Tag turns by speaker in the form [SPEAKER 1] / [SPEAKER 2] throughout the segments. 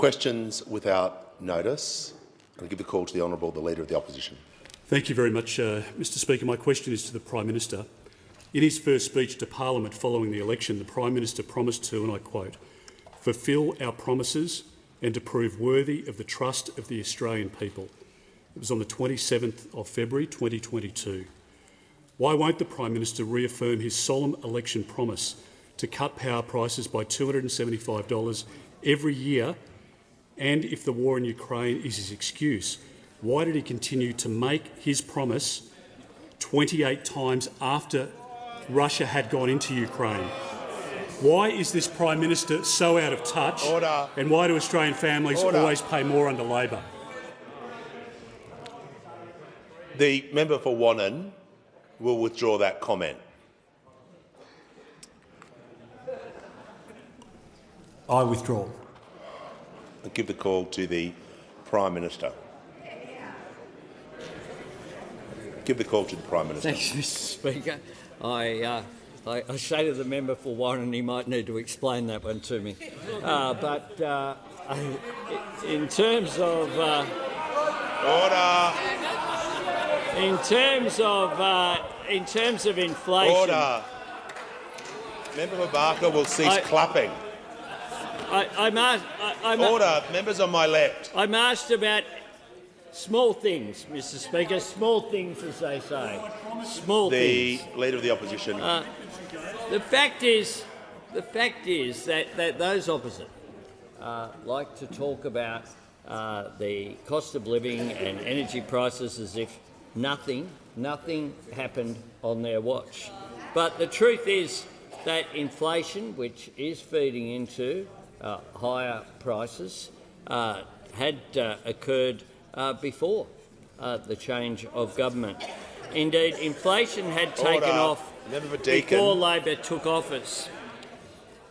[SPEAKER 1] Questions without notice. I'll give the call to the Honourable, the Leader of the Opposition.
[SPEAKER 2] Thank you very much, Mr Speaker. My question is to the Prime Minister. In his first speech to Parliament following the election, the Prime Minister promised to, and I quote, "fulfil our promises and to prove worthy of the trust of the Australian people." It was on the 27th of February 2022. Why won't the Prime Minister reaffirm his solemn election promise to cut power prices by $275 every year? And if the war in Ukraine is his excuse, why did he continue to make his promise 28 times after Russia had gone into Ukraine? Why is this Prime Minister so out of touch?
[SPEAKER 1] Order.
[SPEAKER 2] And why do Australian families always pay more under Labor?
[SPEAKER 1] The member for Wannon will withdraw that comment.
[SPEAKER 2] I withdraw.
[SPEAKER 1] I'll give the call to the Prime Minister. Give the call to the Prime Minister.
[SPEAKER 3] Thanks, Mr Speaker. I say to the member for Warren he might need to explain that one to me. In terms of
[SPEAKER 1] Order.
[SPEAKER 3] in terms of inflation,
[SPEAKER 1] Order. Member for Barker will cease clapping. Order. Members on my left.
[SPEAKER 3] I'm asked about small things, Mr Speaker. Small things, as they say. Small things.
[SPEAKER 1] The Leader of the Opposition.
[SPEAKER 3] The fact is that those opposite like to talk about the cost of living and energy prices as if nothing happened on their watch. But the truth is that inflation, which is feeding into higher prices, had occurred before the change of government. Indeed, inflation had taken off before Labor took office.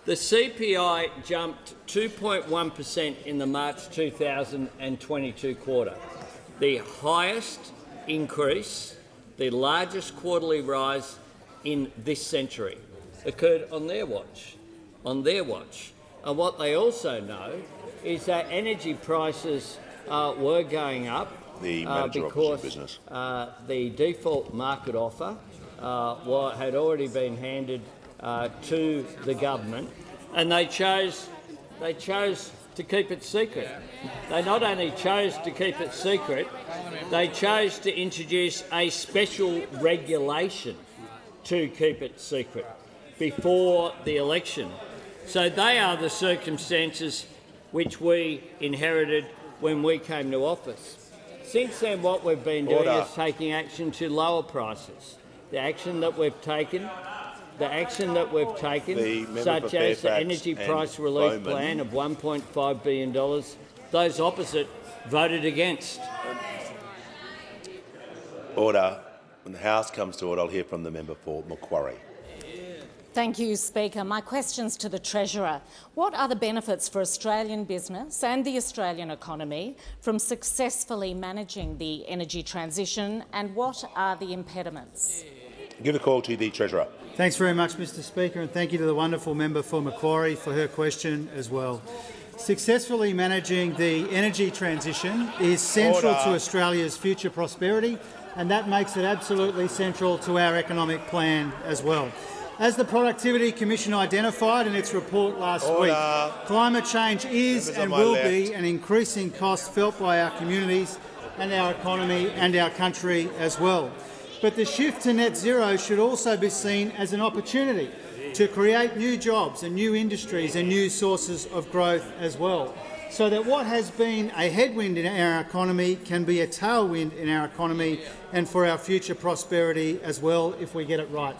[SPEAKER 3] The CPI jumped 2.1% in the March 2022 quarter, the highest increase, the largest quarterly rise in this century, occurred on their watch. And what they also know is that energy prices were going up because the default market offer had already been handed to the government, and they chose to keep it secret. They not only chose to keep it secret, they chose to introduce a special regulation to keep it secret before the election. So they are the circumstances which we inherited when we came to office. Since then, what we've been doing is taking action to lower prices. The action that we've taken, such as the Energy Price Relief Plan of $1.5 billion, those opposite voted against.
[SPEAKER 1] Order. When the House comes to order, I'll hear from the member for Macquarie.
[SPEAKER 4] Thank you, Speaker. My question's to the Treasurer. What are the benefits for Australian business and the Australian economy from successfully managing the energy transition, and what are the impediments?
[SPEAKER 1] Give a call to the Treasurer.
[SPEAKER 5] Thanks very much, Mr Speaker, and thank you to the wonderful member for Macquarie for her question as well. Successfully managing the energy transition is central to Australia's future prosperity, and that makes it absolutely central to our economic plan as well. As the Productivity Commission identified in its report last week, climate change is and will be an increasing cost felt by our communities and our economy and our country as well. But the shift to net zero should also be seen as an opportunity to create new jobs and new industries and new sources of growth as well, so that what has been a headwind in our economy can be a tailwind in our economy and for our future prosperity as well, if we get it right.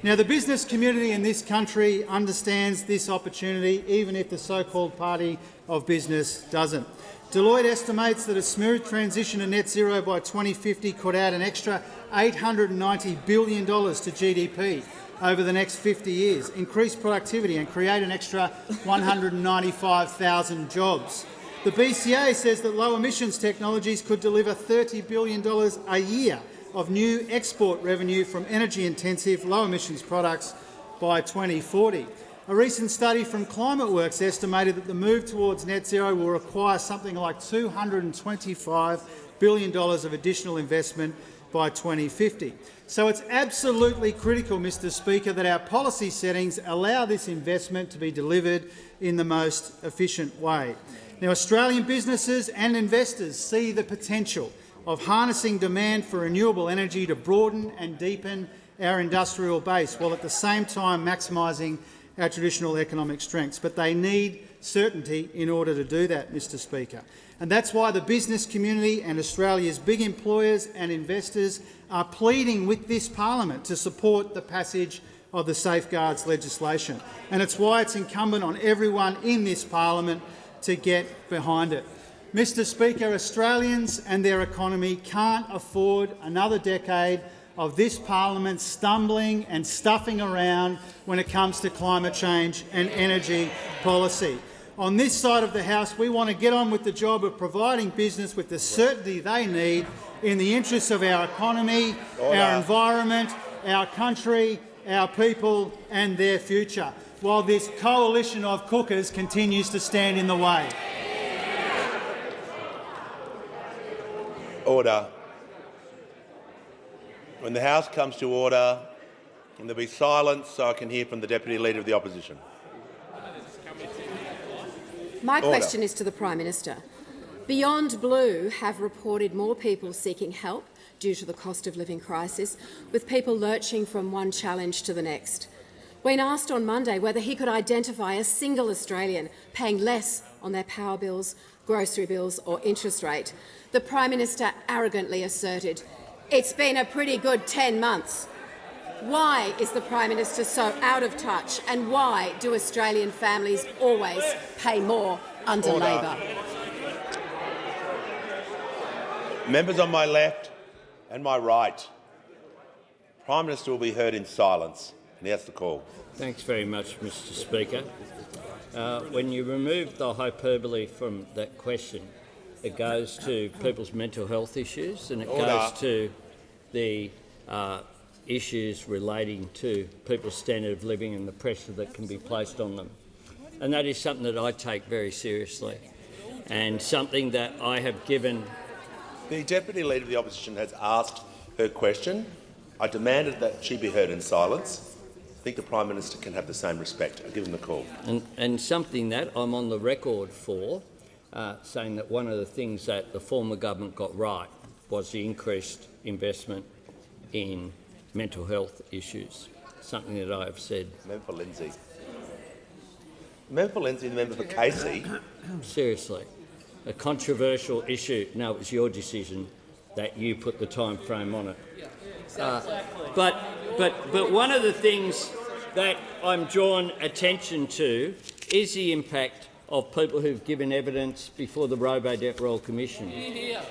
[SPEAKER 5] Now, the business community in this country understands this opportunity, even if the so-called party of business doesn't. Deloitte estimates that a smooth transition to net zero by 2050 could add an extra $890 billion to GDP over the next 50 years, increase productivity and create an extra 195,000 jobs. The BCA says that low emissions technologies could deliver $30 billion a year of new export revenue from energy-intensive, low emissions products by 2040. A recent study from ClimateWorks estimated that the move towards net zero will require something like $225 billion of additional investment by 2050. So it's absolutely critical, Mr Speaker, that our policy settings allow this investment to be delivered in the most efficient way. Now, Australian businesses and investors see the potential of harnessing demand for renewable energy to broaden and deepen our industrial base, while at the same time maximising our traditional economic strengths. But they need certainty in order to do that, Mr Speaker. And that's why the business community and Australia's big employers and investors are pleading with this parliament to support the passage of the safeguards legislation. And it's why it's incumbent on everyone in this parliament to get behind it. Mr Speaker, Australians and their economy can't afford another decade of this parliament stumbling and stuffing around when it comes to climate change and energy policy. On this side of the House, we want to get on with the job of providing business with the certainty they need in the interests of our economy, our environment, our country, our people and their future, while this coalition of cookers continues to stand in the way.
[SPEAKER 1] Order. When the House comes to order, can there be silence so I can hear from the Deputy Leader of the Opposition?
[SPEAKER 6] My question is to the Prime Minister. Beyond Blue have reported more people seeking help due to the cost of living crisis, with people lurching from one challenge to the next. When asked on Monday whether he could identify a single Australian paying less on their power bills, grocery bills or interest rate, the Prime Minister arrogantly asserted, "It's been a pretty good 10 months." Why is the Prime Minister so out of touch, and why do Australian families always pay more under Labor?
[SPEAKER 1] Members on my left and my right, Prime Minister will be heard in silence, and he has the call.
[SPEAKER 3] Thanks very much, Mr Speaker. When you remove the hyperbole from that question, it goes to people's mental health issues and it goes to the issues relating to people's standard of living and the pressure that can be placed on them. And that is something that I take very seriously and something that I have given.
[SPEAKER 1] The Deputy Leader of the Opposition has asked her question. I demanded that she be heard in silence. I think the Prime Minister can have the same respect. I'll give him the call.
[SPEAKER 3] And something that I'm on the record for, saying that one of the things that the former government got right was the increased investment in mental health issues, something that I have said.
[SPEAKER 1] Member for Lindsay. Member for Lindsay and member for Casey.
[SPEAKER 3] Seriously, a controversial issue. No, it was your decision that you put the time frame on it. But one of the things that I'm drawn attention to is the impact of people who've given evidence before the Robo-Debt Royal Commission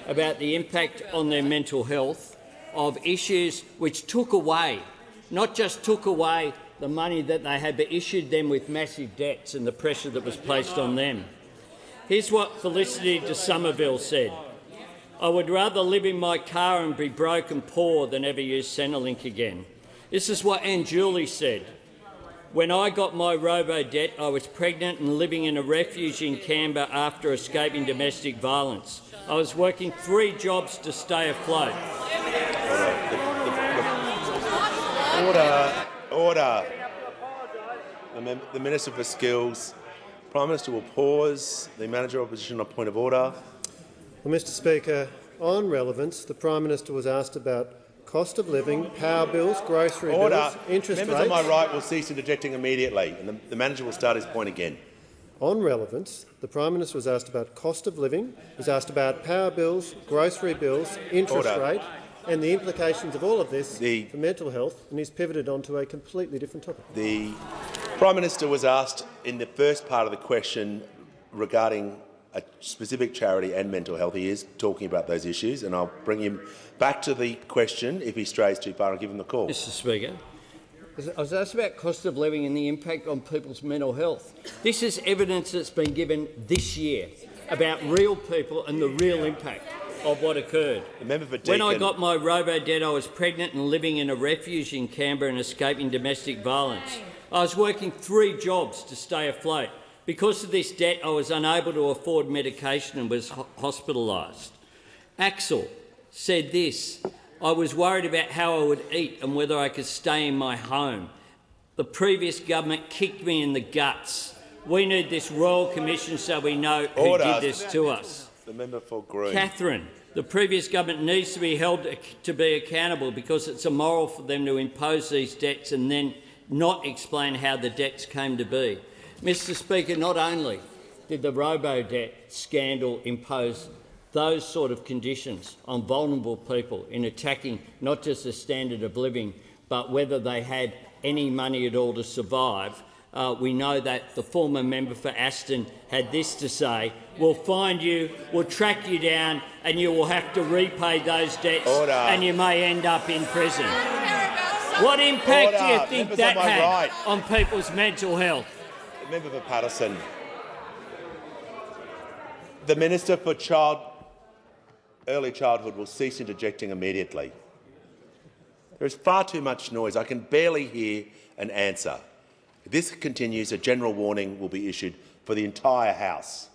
[SPEAKER 3] about the impact on their mental health of issues which took away, not just took away the money that they had, but issued them with massive debts and the pressure that was placed on them. Here's what Felicity de Somerville said. "I would rather live in my car and be broke and poor than ever use Centrelink again." This is what Anne Julie said. "When I got my robo-debt, I was pregnant and living in a refuge in Canberra after escaping domestic violence. I was working 3 jobs to stay afloat."
[SPEAKER 1] Order. The Minister for Skills. Prime Minister will pause. The Manager of Opposition on point of order.
[SPEAKER 7] Well, Mr Speaker, on relevance, the Prime Minister was asked about cost of living, power bills, grocery bills, interest rates.
[SPEAKER 1] Members on my right will cease interjecting immediately, and the Manager will start his point again.
[SPEAKER 7] On relevance, the Prime Minister was asked about cost of living, was asked about power bills, grocery bills, interest rate, and the implications of all of this for mental health, and he's pivoted onto a completely different topic.
[SPEAKER 1] The Prime Minister was asked in the first part of the question regarding a specific charity and mental health. He is talking about those issues, and I'll bring him back to the question. If he strays too far, I'll give him the call.
[SPEAKER 3] Mr Speaker, I was asked about cost of living and the impact on people's mental health. This is evidence that's been given this year about real people and the real impact of what occurred. When I got my robo-debt, I was pregnant and living in a refuge in Canberra and escaping domestic violence. I was working 3 jobs to stay afloat. Because of this debt, I was unable to afford medication and was hospitalised. Axel said this: I was worried about how I would eat and whether I could stay in my home. The previous government kicked me in the guts. We need this Royal Commission so we know who did this to us.
[SPEAKER 1] The member for Green.
[SPEAKER 3] Catherine, the previous government needs to be held to be accountable because it's immoral for them to impose these debts and then not explain how the debts came to be. Mr Speaker, not only did the robo-debt scandal impose those sort of conditions on vulnerable people in attacking not just the standard of living but whether they had any money at all to survive, we know that the former member for Aston had this to say: we'll find you, we'll track you down and you will have to repay those debts and you may end up in prison. What impact do you think that had on people's mental health?
[SPEAKER 1] The member for Patterson. The Minister for Early Childhood will cease interjecting immediately. There is far too much noise. I can barely hear an answer. If this continues, a general warning will be issued for the entire House.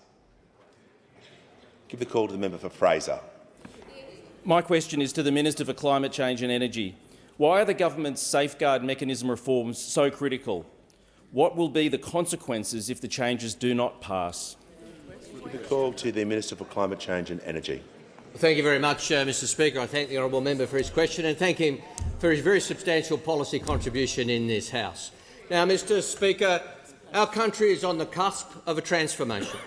[SPEAKER 1] Give the call to the member for Fraser.
[SPEAKER 8] My question is to the Minister for Climate Change and Energy. Why are the government's safeguard mechanism reforms so critical? What will be the consequences if the changes do not pass?
[SPEAKER 1] Give the call to the Minister for Climate Change and Energy.
[SPEAKER 9] Thank you very much, Mr Speaker. I thank the honourable member for his question and thank him for his very substantial policy contribution in this House. Now, Mr Speaker, our country is on the cusp of a transformation,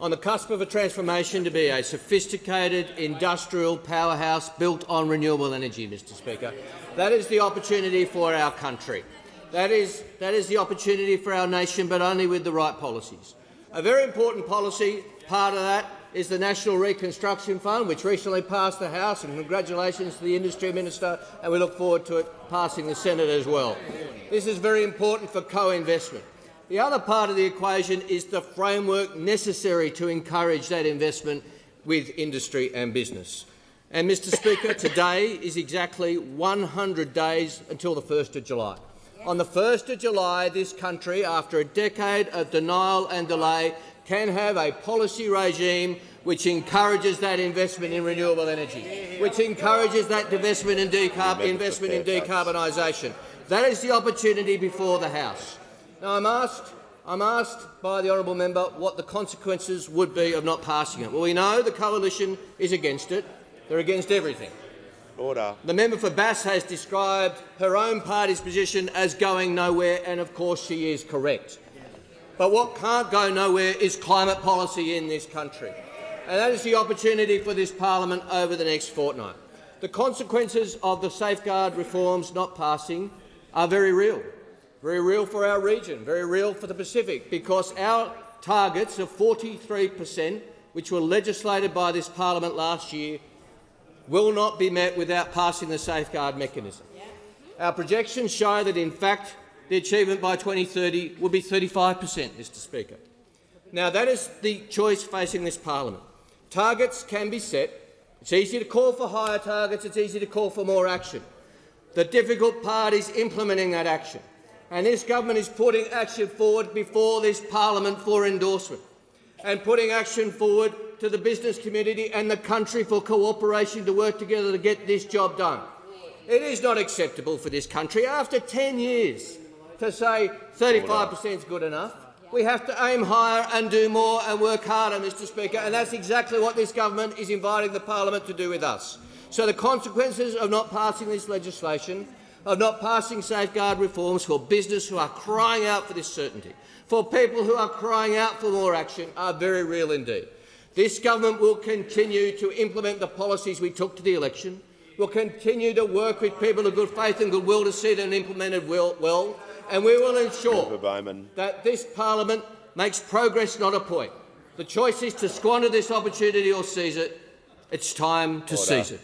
[SPEAKER 9] on the cusp of a transformation to be a sophisticated industrial powerhouse built on renewable energy, Mr Speaker. That is the opportunity for our country. That is the opportunity for our nation, but only with the right policies. A very important policy part of that is the National Reconstruction Fund, which recently passed the House, and congratulations to the Industry Minister, and we look forward to it passing the Senate as well. This is very important for co-investment. The other part of the equation is the framework necessary to encourage that investment with industry and business. And, Mr Speaker, today is exactly 100 days until the 1st of July. On the 1st of July, this country, after a decade of denial and delay, can have a policy regime which encourages that investment in renewable energy, which encourages that investment in decarbonisation. That is the opportunity before the House. Now, I'm asked by the honourable member what the consequences would be of not passing it. Well, we know the coalition is against it. They're against everything.
[SPEAKER 1] Order.
[SPEAKER 9] The member for Bass has described her own party's position as going nowhere, and of course she is correct. But what can't go nowhere is climate policy in this country, and that is the opportunity for this parliament over the next fortnight. The consequences of the safeguard reforms not passing are very real for our region, very real for the Pacific, because our targets of 43%, which were legislated by this parliament last year, will not be met without passing the safeguard mechanism. Our projections show that, in fact, the achievement by 2030 will be 35%, Mr Speaker. Now, that is the choice facing this parliament. Targets can be set. It's easy to call for higher targets. It's easy to call for more action. The difficult part is implementing that action. And this government is putting action forward before this parliament for endorsement, and putting action forward to the business community and the country for cooperation to work together to get this job done. It is not acceptable for this country, after 10 years, to say 35% is good enough. We have to aim higher and do more and work harder, Mr Speaker, and that's exactly what this government is inviting the parliament to do with us. So the consequences of not passing this legislation, of not passing safeguard reforms for business who are crying out for this certainty, for people who are crying out for more action, are very real indeed. This government will continue to implement the policies we took to the election, will continue to work with people of good faith and goodwill to see them implemented well, and we will ensure that this parliament makes progress, not a point. The choice is to squander this opportunity or seize it. It's time to seize it.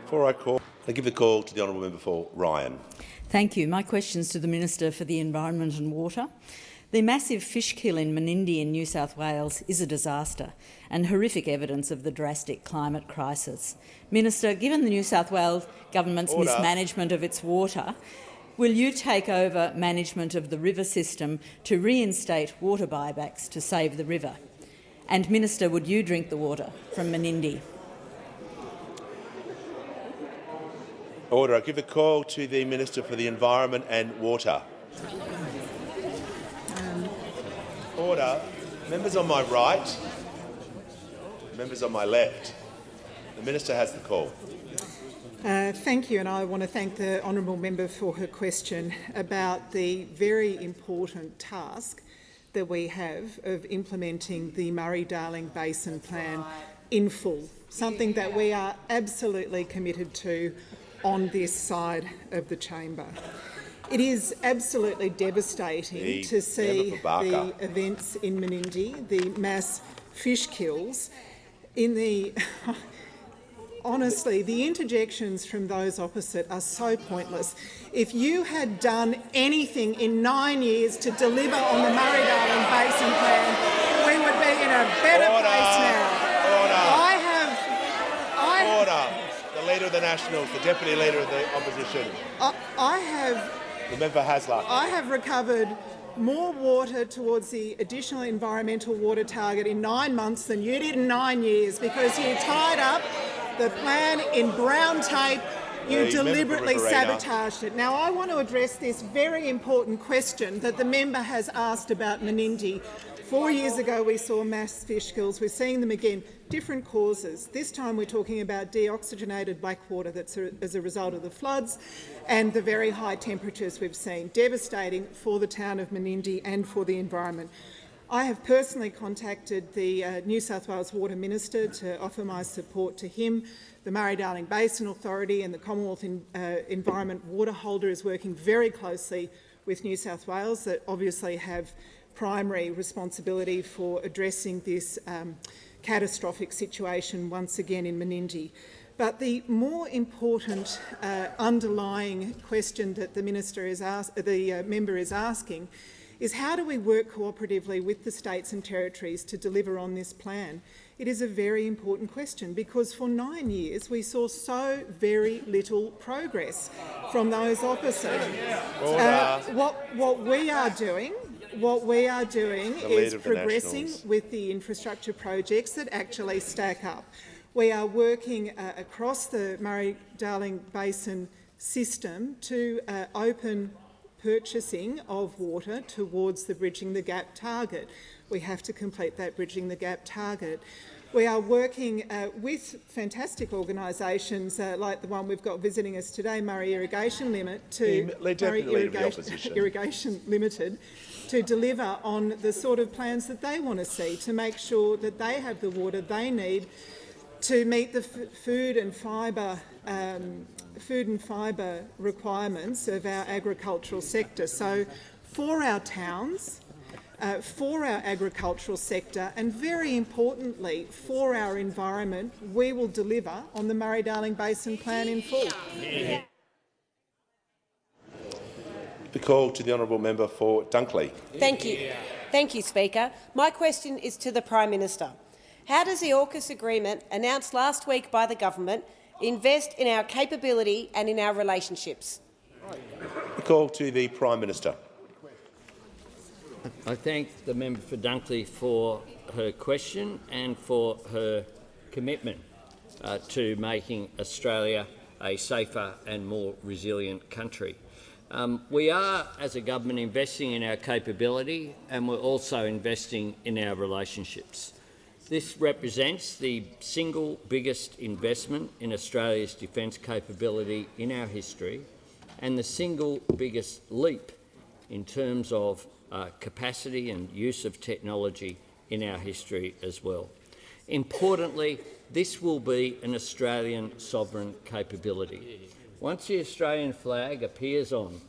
[SPEAKER 1] Before I give the call to the honourable member for Ryan.
[SPEAKER 10] Thank you. My question is to the Minister for the Environment and Water. The massive fish kill in Menindee in New South Wales is a disaster and horrific evidence of the drastic climate crisis. Minister, given the New South Wales government's mismanagement of its water, Will you take over management of the river system to reinstate water buybacks to save the river? And, Minister, would you drink the water from Menindee?
[SPEAKER 1] Order. I give the call to the Minister for the Environment and Water. Order. Members on my right, members on my left. The Minister has the call.
[SPEAKER 11] Thank you, and I want to thank the honourable member for her question about the very important task that we have of implementing the Murray-Darling Basin Plan in full, something that we are absolutely committed to on this side of the chamber. It is absolutely devastating to see the events in Menindee, the mass fish kills. Honestly, the interjections from those opposite are so pointless. If you had done anything in 9 years to deliver on the Murray-Darling Basin Plan, we would be in a better place now.
[SPEAKER 1] Order. The Leader of the Nationals, the Deputy Leader of the Opposition. The member Hasluck.
[SPEAKER 11] I have recovered more water towards the additional environmental water target in 9 months than you did in 9 years, because you tied up the plan in brown tape. You deliberately sabotaged it. Now, I want to address this very important question that the member has asked about Menindee. 4 years ago we saw mass fish kills. We're seeing them again. Different causes. This time we're talking about deoxygenated black water that's as a result of the floods and the very high temperatures we've seen. Devastating for the town of Menindee and for the environment. I have personally contacted the New South Wales Water Minister to offer my support to him. The Murray-Darling Basin Authority and the Commonwealth Environment Water Holder is working very closely with New South Wales, that obviously have primary responsibility for addressing this catastrophic situation once again in Menindee. But the more important underlying question that the member is asking is, how do we work cooperatively with the states and territories to deliver on this plan? It is a very important question, because for 9 years we saw so very little progress from those opposite. What we are doing is progressing with the infrastructure projects that actually stack up. We are working across the Murray-Darling Basin system to open purchasing of water towards the Bridging the Gap target. We have to complete that Bridging the Gap target. We are working with fantastic organisations like the one we've got visiting us today, Murray Irrigation Limited, to deliver on the sort of plans that they want to see, to make sure that they have the water they need to meet the food and fibre requirements of our agricultural sector. So for our towns, for our agricultural sector and, very importantly, for our environment, we will deliver on the Murray-Darling Basin Plan in full.
[SPEAKER 1] The call to the honourable member for Dunkley.
[SPEAKER 12] Thank you. Thank you, Speaker. My question is to the Prime Minister. How does the AUKUS agreement, announced last week by the government, invest in our capability and in our relationships?
[SPEAKER 1] The call to the Prime Minister.
[SPEAKER 3] I thank the member for Dunkley for her question and for her commitment to making Australia a safer and more resilient country. We are, as a government, investing in our capability, and we're also investing in our relationships. This represents the single biggest investment in Australia's defence capability in our history, and the single biggest leap in terms of capacity and use of technology in our history as well. Importantly, this will be an Australian sovereign capability. Once the Australian flag appears on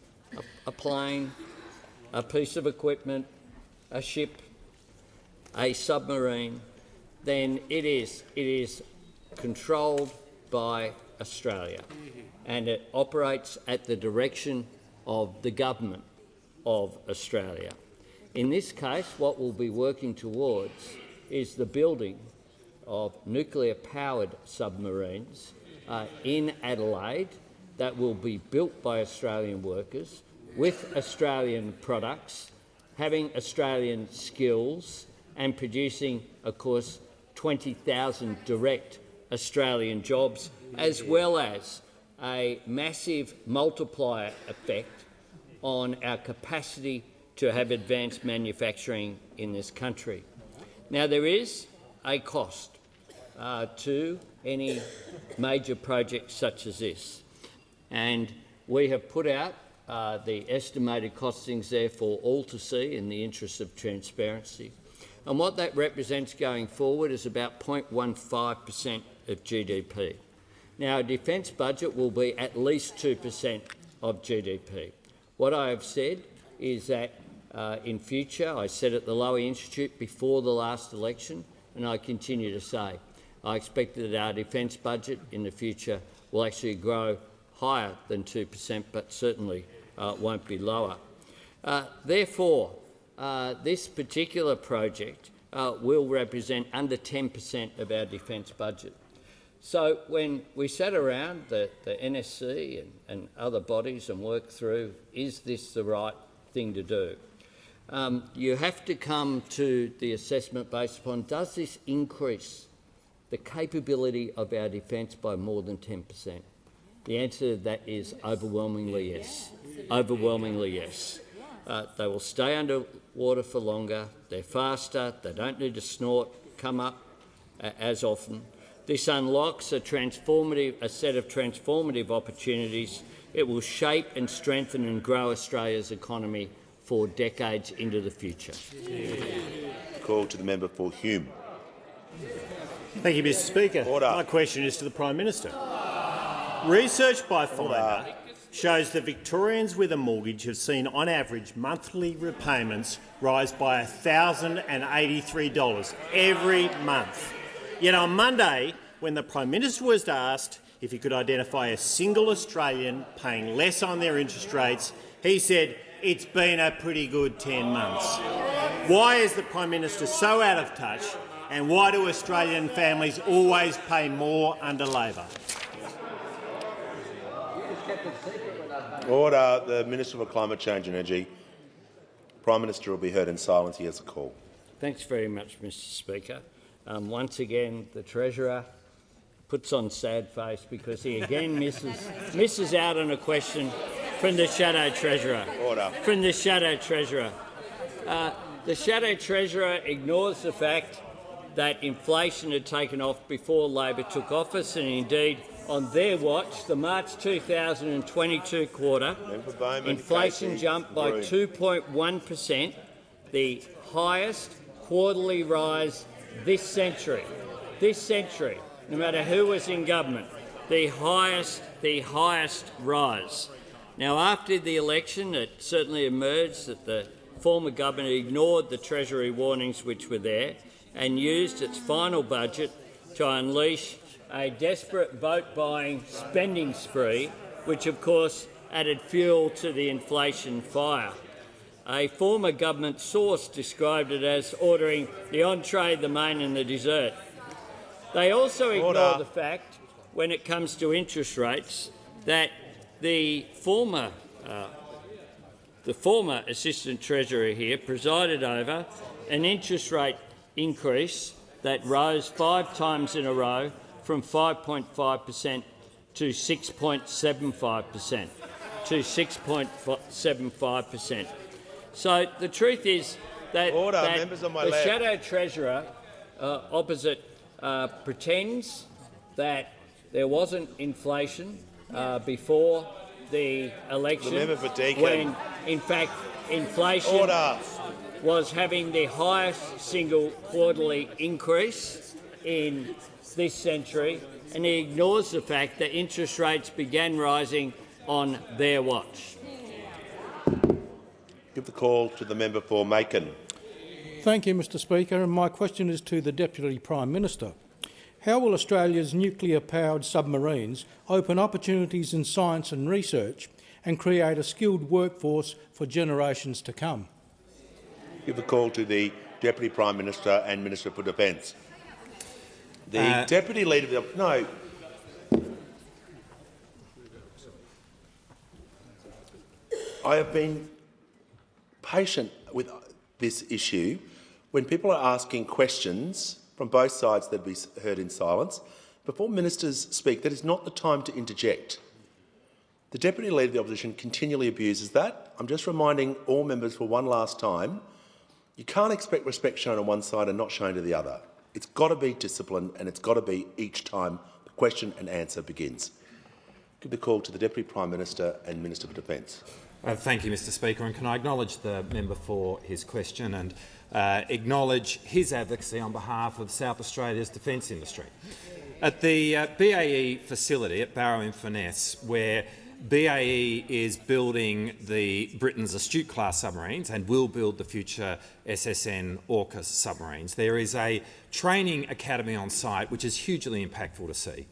[SPEAKER 3] a plane, a piece of equipment, a ship, a submarine, then it is controlled by Australia, and it operates at the direction of the government of Australia. In this case, what we'll be working towards is the building of nuclear-powered submarines in Adelaide that will be built by Australian workers, with Australian products, having Australian skills and producing, of course, 20,000 direct Australian jobs, as well as a massive multiplier effect on our capacity to have advanced manufacturing in this country. Now, there is a cost to any major project such as this, and we have put out the estimated costings there for all to see in the interest of transparency. And what that represents going forward is about 0.15% of GDP. Now, our defence budget will be at least 2% of GDP. What I have said is that in future, I said at the Lowy Institute before the last election, and I continue to say, I expect that our defence budget in the future will actually grow higher than 2%, but certainly won't be lower. Therefore, this particular project will represent under 10% of our defence budget. So when we sat around the NSC and other bodies and worked through, is this the right thing to do? You have to come to the assessment based upon, does this increase the capability of our defence by more than 10%? The answer to that is overwhelmingly yes. Overwhelmingly yes. They will stay underwater for longer, they're faster, they don't need to snort, come up as often. This unlocks a set of transformative opportunities. It will shape and strengthen and grow Australia's economy for decades into the future.
[SPEAKER 1] Call to the member for Hume.
[SPEAKER 13] Thank you, Mr Speaker.
[SPEAKER 1] Order.
[SPEAKER 13] My question is to the Prime Minister. Research by Finder shows that Victorians with a mortgage have seen, on average, monthly repayments rise by $1,083 every month. Yet on Monday, when the Prime Minister was asked if he could identify a single Australian paying less on their interest rates, he said, "It's been a pretty good 10 months." Why is the Prime Minister so out of touch, and why do Australian families always pay more under Labor?
[SPEAKER 1] Order. The Minister for Climate Change and Energy. Prime Minister will be heard in silence. He has a call.
[SPEAKER 3] Thanks very much, Mr Speaker. Once again, the Treasurer puts on sad face because he again misses out on a question from the Shadow Treasurer.
[SPEAKER 1] Order.
[SPEAKER 3] From the Shadow Treasurer. The Shadow Treasurer ignores the fact that inflation had taken off before Labor took office, and indeed on their watch, the March 2022 quarter, inflation jumped by 2.1%, the highest quarterly rise this century. This century, no matter who was in government, the highest rise. Now, after the election, it certainly emerged that the former government ignored the Treasury warnings which were there and used its final budget to unleash a desperate vote-buying spending spree, which of course added fuel to the inflation fire. A former government source described it as ordering the entree, the main and the dessert. They also ignore the fact, when it comes to interest rates, that the former Assistant Treasurer here presided over an interest rate increase that rose 5 times in a row from 5.5% to 6.75%. To 6.75%. So the truth is that, the Shadow Treasurer opposite pretends that there wasn't inflation before the election, when in fact inflation was having the highest single quarterly increase in this century, and he ignores the fact that interest rates began rising on their watch.
[SPEAKER 1] Give the call to the member for Macon.
[SPEAKER 14] Thank you, Mr Speaker, and my question is to the Deputy Prime Minister. How will Australia's nuclear-powered submarines open opportunities in science and research and create a skilled workforce for generations to come?
[SPEAKER 1] Give the call to the Deputy Prime Minister and Minister for Defence. The Deputy Leader of the... No. I have been patient with this issue. When people are asking questions from both sides that be heard in silence, before ministers speak, that is not the time to interject. The Deputy Leader of the Opposition continually abuses that. I'm just reminding all members for one last time, you can't expect respect shown on one side and not shown to the other. It's got to be discipline, and it's got to be each time the question and answer begins. Give the call to the Deputy Prime Minister and Minister for Defence.
[SPEAKER 15] Thank you, Mr Speaker, and can I acknowledge the member for his question and acknowledge his advocacy on behalf of South Australia's defence industry. At the BAE facility at Barrow-in-Furness, where BAE is building Britain's Astute-class submarines and will build the future SSN AUKUS submarines, there is a training academy on site which is hugely impactful to see.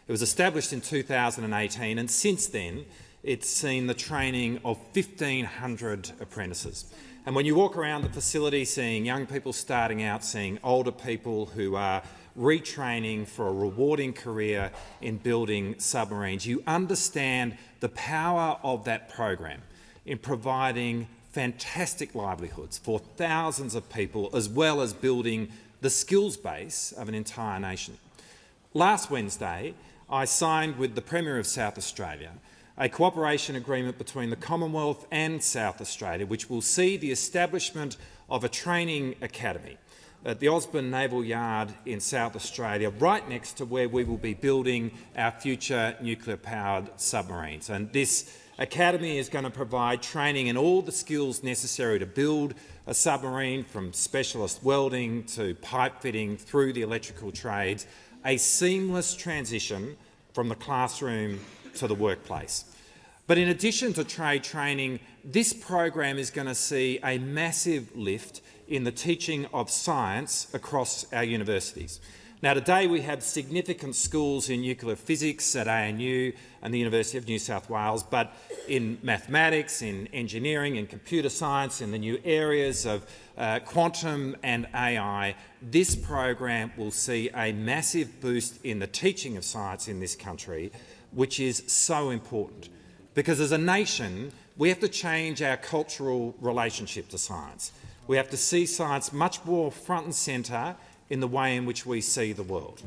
[SPEAKER 15] It was established in 2018, and since then it's seen the training of 1,500 apprentices. And when you walk around the facility seeing young people starting out, seeing older people who are retraining for a rewarding career in building submarines, you understand the power of that program in providing fantastic livelihoods for thousands of people, as well as building the skills base of an entire nation. Last Wednesday, I signed with the Premier of South Australia a cooperation agreement between the Commonwealth and South Australia, which will see the establishment of a training academy at the Osborne Naval Yard in South Australia, right next to where we will be building our future nuclear-powered submarines. And this academy is going to provide training in all the skills necessary to build a submarine, from specialist welding to pipe fitting through the electrical trades, a seamless transition from the classroom to the workplace. But in addition to trade training, this program is going to see a massive lift in the teaching of science across our universities. Now, today we have significant schools in nuclear physics at ANU and the University of New South Wales, but in mathematics, in engineering, in computer science, in the new areas of quantum and AI, this program will see a massive boost in the teaching of science in this country, which is so important. Because as a nation, we have to change our cultural relationship to science. We have to see science much more front and centre in the way in which we see the world.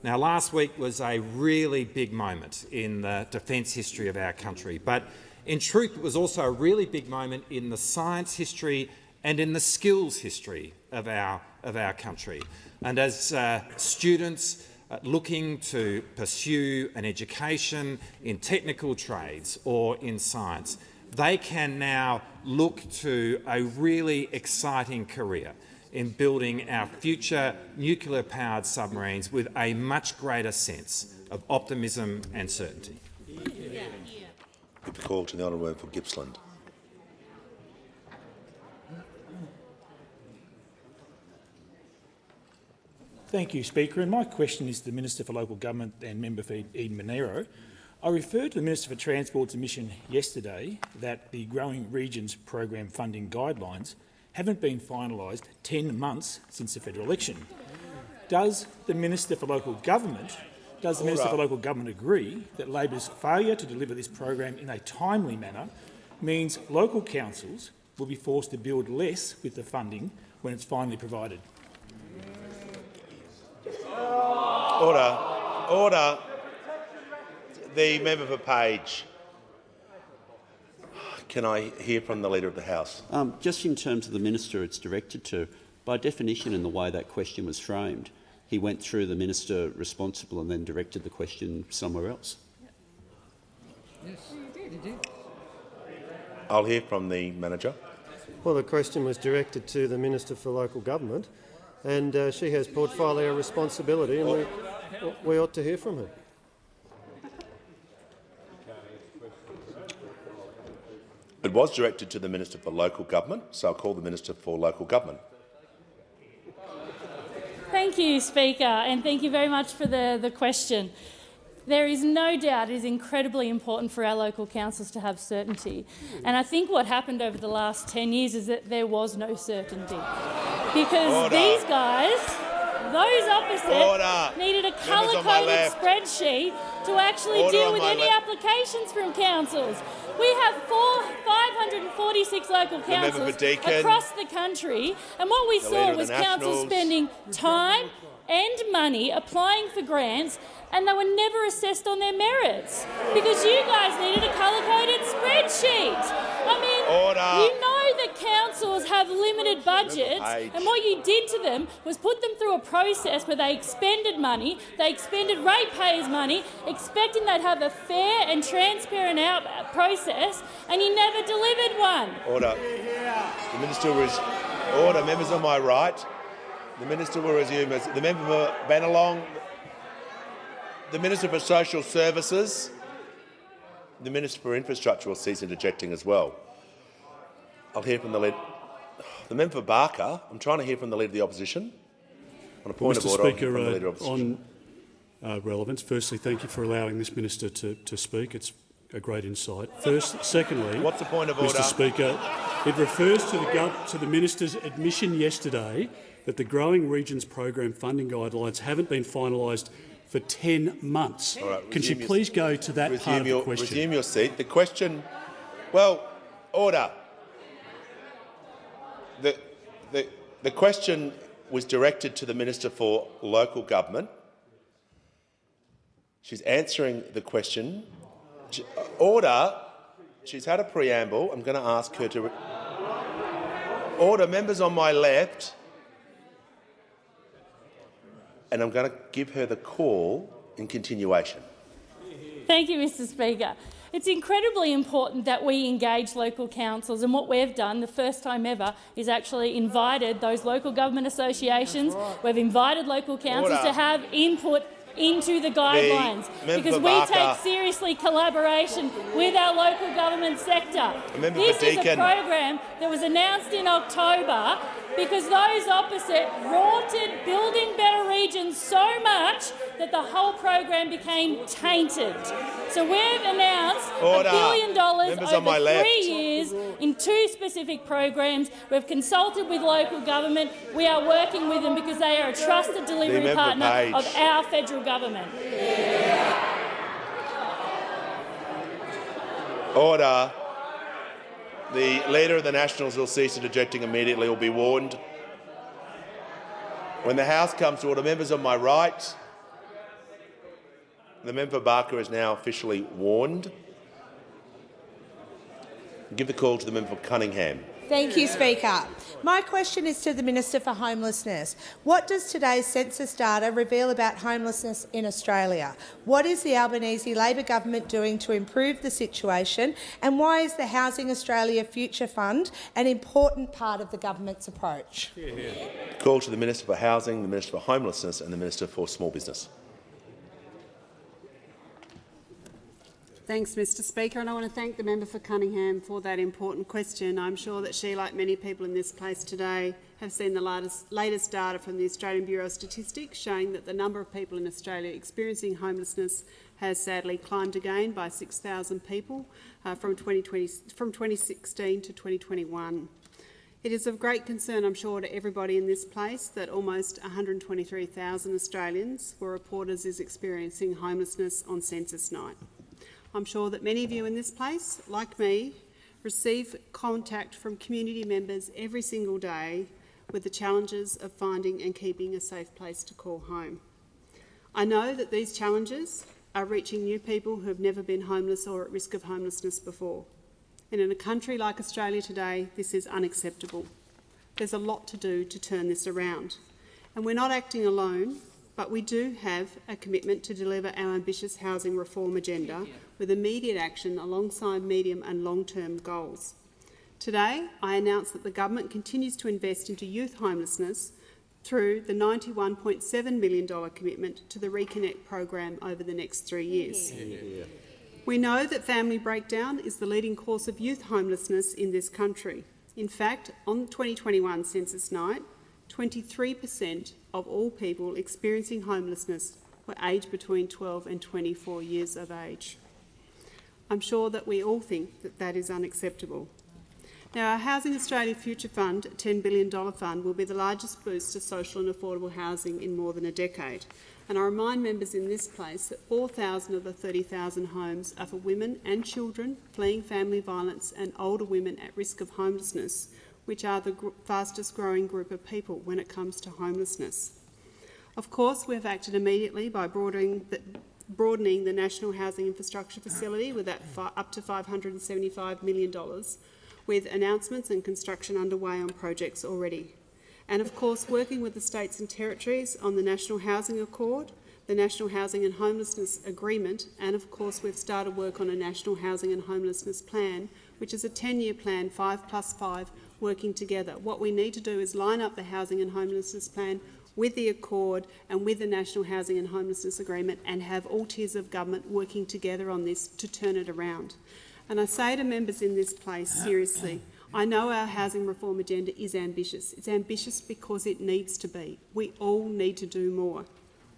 [SPEAKER 15] Now, last week was a really big moment in the defence history of our country, but in truth it was also a really big moment in the science history and in the skills history of our country. And as students looking to pursue an education in technical trades or in science, they can now look to a really exciting career in building our future nuclear-powered submarines with a much greater sense of optimism and certainty.
[SPEAKER 1] Give the call to the honourable member for Gippsland.
[SPEAKER 16] Thank you, Speaker. And my question is to the Minister for Local Government and member for Eden-Monaro. I referred to the Minister for Transport's admission yesterday that the Growing Regions program funding guidelines haven't been finalised 10 months since the federal election. Does the Minister for Local Government agree that Labor's failure to deliver this program in a timely manner means local councils will be forced to build less with the funding when it's finally provided?
[SPEAKER 1] Order. Order. The member for Page. Can I hear from the Leader of the House?
[SPEAKER 17] Just in terms of the minister it's directed to, by definition in the way that question was framed, he went through the minister responsible and then directed the question somewhere else.
[SPEAKER 16] Yes, he did.
[SPEAKER 1] I'll hear from the manager.
[SPEAKER 7] Well, the question was directed to the Minister for Local Government, and she has portfolio responsibility, and we ought to hear from her.
[SPEAKER 1] It was directed to the Minister for Local Government, so I'll call the Minister for Local Government.
[SPEAKER 18] Thank you, Speaker, and thank you very much for the question. There is no doubt it is incredibly important for our local councils to have certainty. And I think what happened over the last 10 years is that there was no certainty. Because these guys, those opposite, needed a colour-coded spreadsheet to actually deal with any applications from councils. We have 546 local councils across the country, and what we saw was councils spending time and money applying for grants, and they were never assessed on their merits because you guys needed a colour-coded spreadsheet. I mean, you know that councils have limited budgets, and what you did to them was put them through a process where they expended money, they expended ratepayers' money, expecting they'd have a fair and transparent process, and you never delivered one.
[SPEAKER 1] Order. The Minister was... Order. Members on my right. The Minister will resume. The member for Bennelong, the Minister for Social Services, the Minister for Infrastructure will cease interjecting as well. I'll hear from the leader. The member for Barker. I'm trying to hear from the Leader of the Opposition. On a point of order,
[SPEAKER 2] Mr. Speaker, on relevance, firstly, thank you for allowing this minister to speak. It's a great insight. Secondly,
[SPEAKER 1] what's the point of order,
[SPEAKER 2] Mr. Speaker? It refers to the minister's admission yesterday that the Growing Regions Program funding guidelines haven't been finalised for 10 months.
[SPEAKER 1] Right,
[SPEAKER 2] can she please go to that part of the question?
[SPEAKER 1] Resume your seat. The question... Well, order. The question was directed to the Minister for Local Government. She's answering the question. Order. She's had a preamble. I'm going to ask her to... Order. Members on my left... And I'm going to give her the call in continuation.
[SPEAKER 18] Thank you, Mr. Speaker. It's incredibly important that we engage local councils, and what we've done, the first time ever, is actually invited those local government associations. We've invited local councils to have input into the guidelines because we take seriously collaboration with our local government sector. This is a program that was announced in October because those opposite rorted building better regions so much that the whole program became tainted. So we've announced $1 billion over 3 years in 2 specific programs. We've consulted with local government. We are working with them because they are a trusted delivery partner of our federal government.
[SPEAKER 1] Order. The Leader of the Nationals will cease interjecting immediately, will be warned. When the House comes to order, members on my right, the member for Barker is now officially warned. Give the call to the member for Cunningham.
[SPEAKER 19] Thank you, Speaker. My question is to the Minister for Homelessness. What does today's census data reveal about homelessness in Australia? What is the Albanese Labor government doing to improve the situation? And why is the Housing Australia Future Fund an important part of the government's approach?
[SPEAKER 1] Call to the Minister for Housing, the Minister for Homelessness and the Minister for Small Business.
[SPEAKER 20] Thanks, Mr. Speaker, and I want to thank the member for Cunningham for that important question. I'm sure that she, like many people in this place today, have seen the latest data from the Australian Bureau of Statistics showing that the number of people in Australia experiencing homelessness has sadly climbed again by 6,000 people from 2016 to 2021. It is of great concern, I'm sure, to everybody in this place that almost 123,000 Australians were reported as experiencing homelessness on census night. I'm sure that many of you in this place, like me, receive contact from community members every single day with the challenges of finding and keeping a safe place to call home. I know that these challenges are reaching new people who have never been homeless or at risk of homelessness before. And in a country like Australia today, this is unacceptable. There's a lot to do to turn this around. And we're not acting alone, but we do have a commitment to deliver our ambitious housing reform agenda with immediate action alongside medium and long-term goals. Today, I announce that the government continues to invest into youth homelessness through the $91.7 million commitment to the Reconnect program over the next 3 years. We know that family breakdown is the leading cause of youth homelessness in this country. In fact, on the 2021 census night, 23% of all people experiencing homelessness were aged between 12 and 24 years of age. I'm sure that we all think that that is unacceptable. Now, our Housing Australia Future Fund, a $10 billion fund, will be the largest boost to social and affordable housing in more than a decade. And I remind members in this place that 4,000 of the 30,000 homes are for women and children fleeing family violence and older women at risk of homelessness, which are the fastest growing group of people when it comes to homelessness. Of course, we have acted immediately by broadening the National Housing Infrastructure Facility with that up to $575 million, with announcements and construction underway on projects already. And of course, working with the states and territories on the National Housing Accord, the National Housing and Homelessness Agreement, and of course we've started work on a National Housing and Homelessness Plan, which is a 10-year plan, 5+5, working together. What we need to do is line up the Housing and Homelessness Plan with the Accord and with the National Housing and Homelessness Agreement and have all tiers of government working together on this to turn it around. And I say to members in this place, seriously, I know our housing reform agenda is ambitious. It's ambitious because it needs to be. We all need to do more.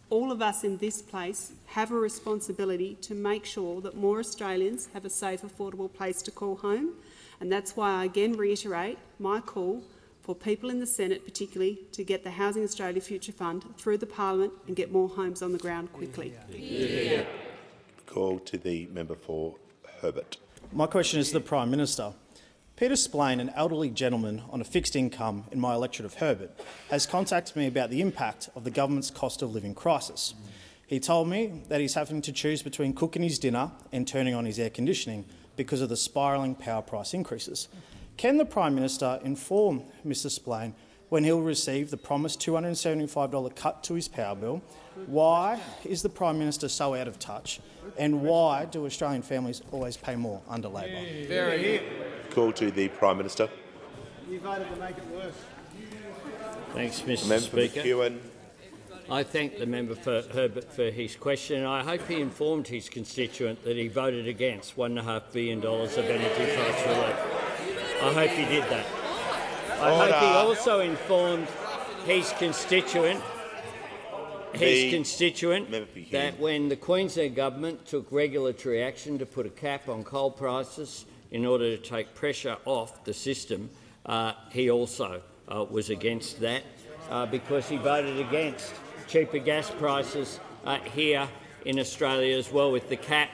[SPEAKER 20] All of us in this place have a responsibility to make sure that more Australians have a safe, affordable place to call home, and that's why I again reiterate my call for people in the Senate particularly to get the Housing Australia Future Fund through the Parliament and get more homes on the ground quickly.
[SPEAKER 1] Call to the member for Herbert.
[SPEAKER 21] My question is to the Prime Minister. Peter Splain, an elderly gentleman on a fixed income in my electorate of Herbert, has contacted me about the impact of the government's cost of living crisis. He told me that he's having to choose between cooking his dinner and turning on his air conditioning because of the spiralling power price increases. Can the Prime Minister inform Mr Splain when he'll receive the promised $275 cut to his power bill? Why is the Prime Minister so out of touch? And why do Australian families always pay more under Labor?
[SPEAKER 1] Call to the Prime Minister.
[SPEAKER 5] You voted to make it worse.
[SPEAKER 3] Thanks, Mr
[SPEAKER 1] Member
[SPEAKER 3] Speaker.
[SPEAKER 1] McEwen.
[SPEAKER 3] I thank the member for Herbert for his question, and I hope he informed his constituent that he voted against $1.5 billion of energy price relief. I hope he did that. I hope he also informed his constituent that when the Queensland Government took regulatory action to put a cap on coal prices in order to take pressure off the system, he also was against that because he voted against cheaper gas prices here in Australia as well, with the cap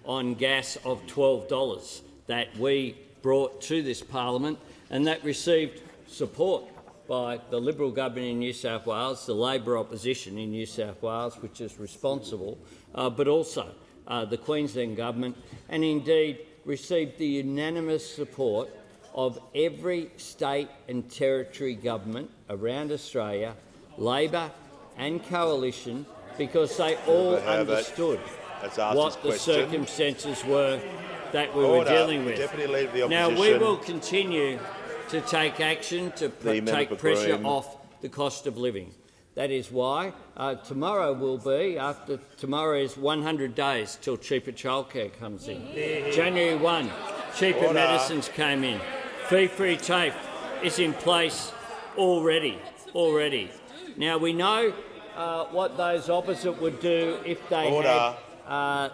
[SPEAKER 3] on gas of $12 that we brought to this parliament, and that received support by the Liberal government in New South Wales, the Labor opposition in New South Wales, which is responsible, but also the Queensland government, and indeed received the unanimous support of every state and territory government around Australia, Labor and Coalition, because they all understood what the circumstances were that we were dealing with. Now, we will continue to take action to take pressure off the cost of living. That is why tomorrow will be, after tomorrow is 100 days till cheaper childcare comes in. January 1, cheaper medicines came in. Fee-free TAFE is in place already. Now, we know what those opposite would do if they had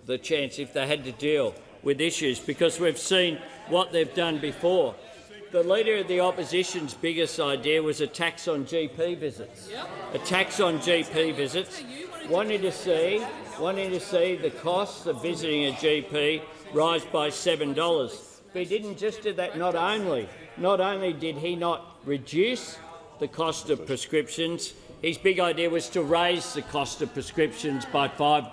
[SPEAKER 3] the chance, if they had to deal with issues, because we've seen what they've done before. The Leader of the Opposition's biggest idea was a tax on GP visits. A tax on GP visits, wanting to see the costs of visiting a GP rise by $7. But he didn't just do that. Not only did he not reduce the cost of prescriptions, his big idea was to raise the cost of prescriptions by $5.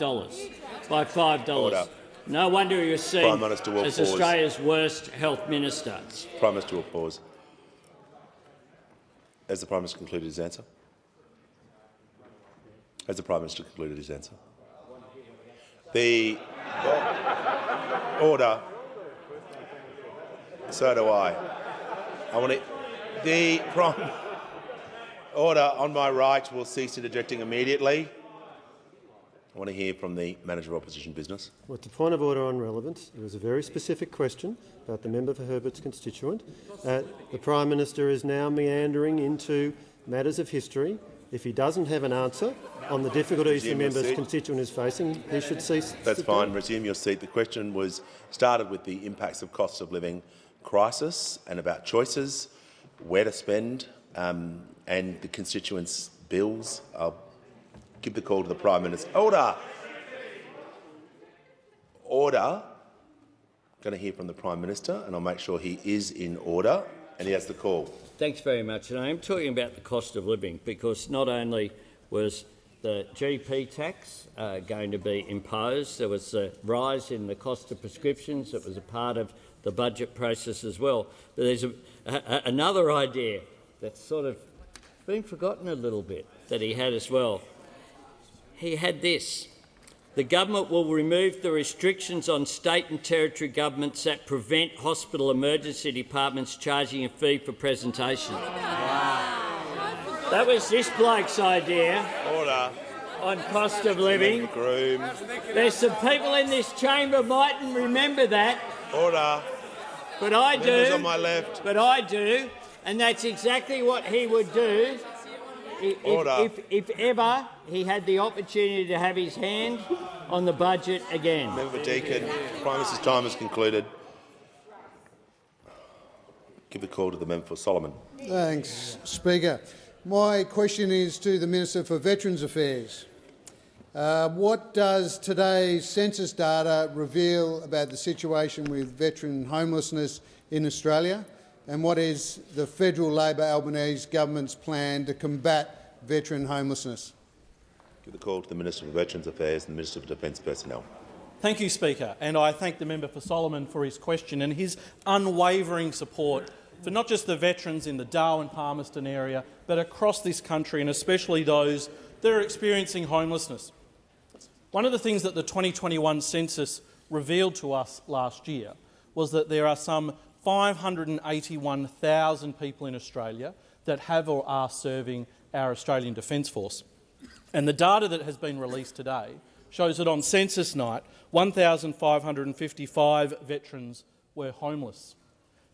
[SPEAKER 1] Order.
[SPEAKER 3] No wonder he was seen as Australia's worst health minister.
[SPEAKER 1] Prime Minister will pause. Has the Prime Minister concluded his answer? Has the Prime Minister concluded his answer? Order. So do I. The Prime Order on my right will cease interjecting immediately. I want to hear from the Manager of Opposition Business.
[SPEAKER 7] Well, it's a point of order on relevance. It was a very specific question about the member for Herbert's constituent. The Prime Minister is now meandering into matters of history. If he doesn't have an answer on the difficulties the member's constituent is facing, he should cease.
[SPEAKER 1] That's fine. Resume your seat. The question was started with the impacts of costs of living crisis and about choices, where to spend, and the constituents' bills. I'll give the call to the Prime Minister. Order! Order. I'm going to hear from the Prime Minister, and I'll make sure he is in order, and he has the call.
[SPEAKER 3] Thanks very much. And I am talking about the cost of living, because not only was the GP tax going to be imposed, there was a rise in the cost of prescriptions that was a part of the budget process as well. But there's another idea that's sort of been forgotten a little bit that he had as well. He had this: the government will remove the restrictions on state and territory governments that prevent hospital emergency departments charging a fee for presentation. Wow. That was this bloke's idea.
[SPEAKER 1] Order.
[SPEAKER 3] On cost of living. There's some people in this chamber mightn't remember that.
[SPEAKER 1] Order.
[SPEAKER 3] But I do.
[SPEAKER 1] Members on my left.
[SPEAKER 3] But I do, and that's exactly what he would do if ever he had the opportunity to have his hand on the budget again.
[SPEAKER 1] Member Deakin, Prime Minister's time has concluded. Give the call to the member for Solomon.
[SPEAKER 4] Thanks, Speaker. My question is to the Minister for Veterans Affairs. What does today's census data reveal about the situation with veteran homelessness in Australia, and what is the federal Labor Albanese government's plan to combat veteran homelessness?
[SPEAKER 1] Give the call to the Minister for Veterans Affairs and the Minister for Defence Personnel.
[SPEAKER 22] Thank you, Speaker, and I thank the member for Solomon for his question and his unwavering support for not just the veterans in the Darwin-Palmerston area, but across this country, and especially those that are experiencing homelessness. One of the things that the 2021 census revealed to us last year was that there are some 581,000 people in Australia that have or are serving our Australian Defence Force. And the data that has been released today shows that on census night, 1,555 veterans were homeless.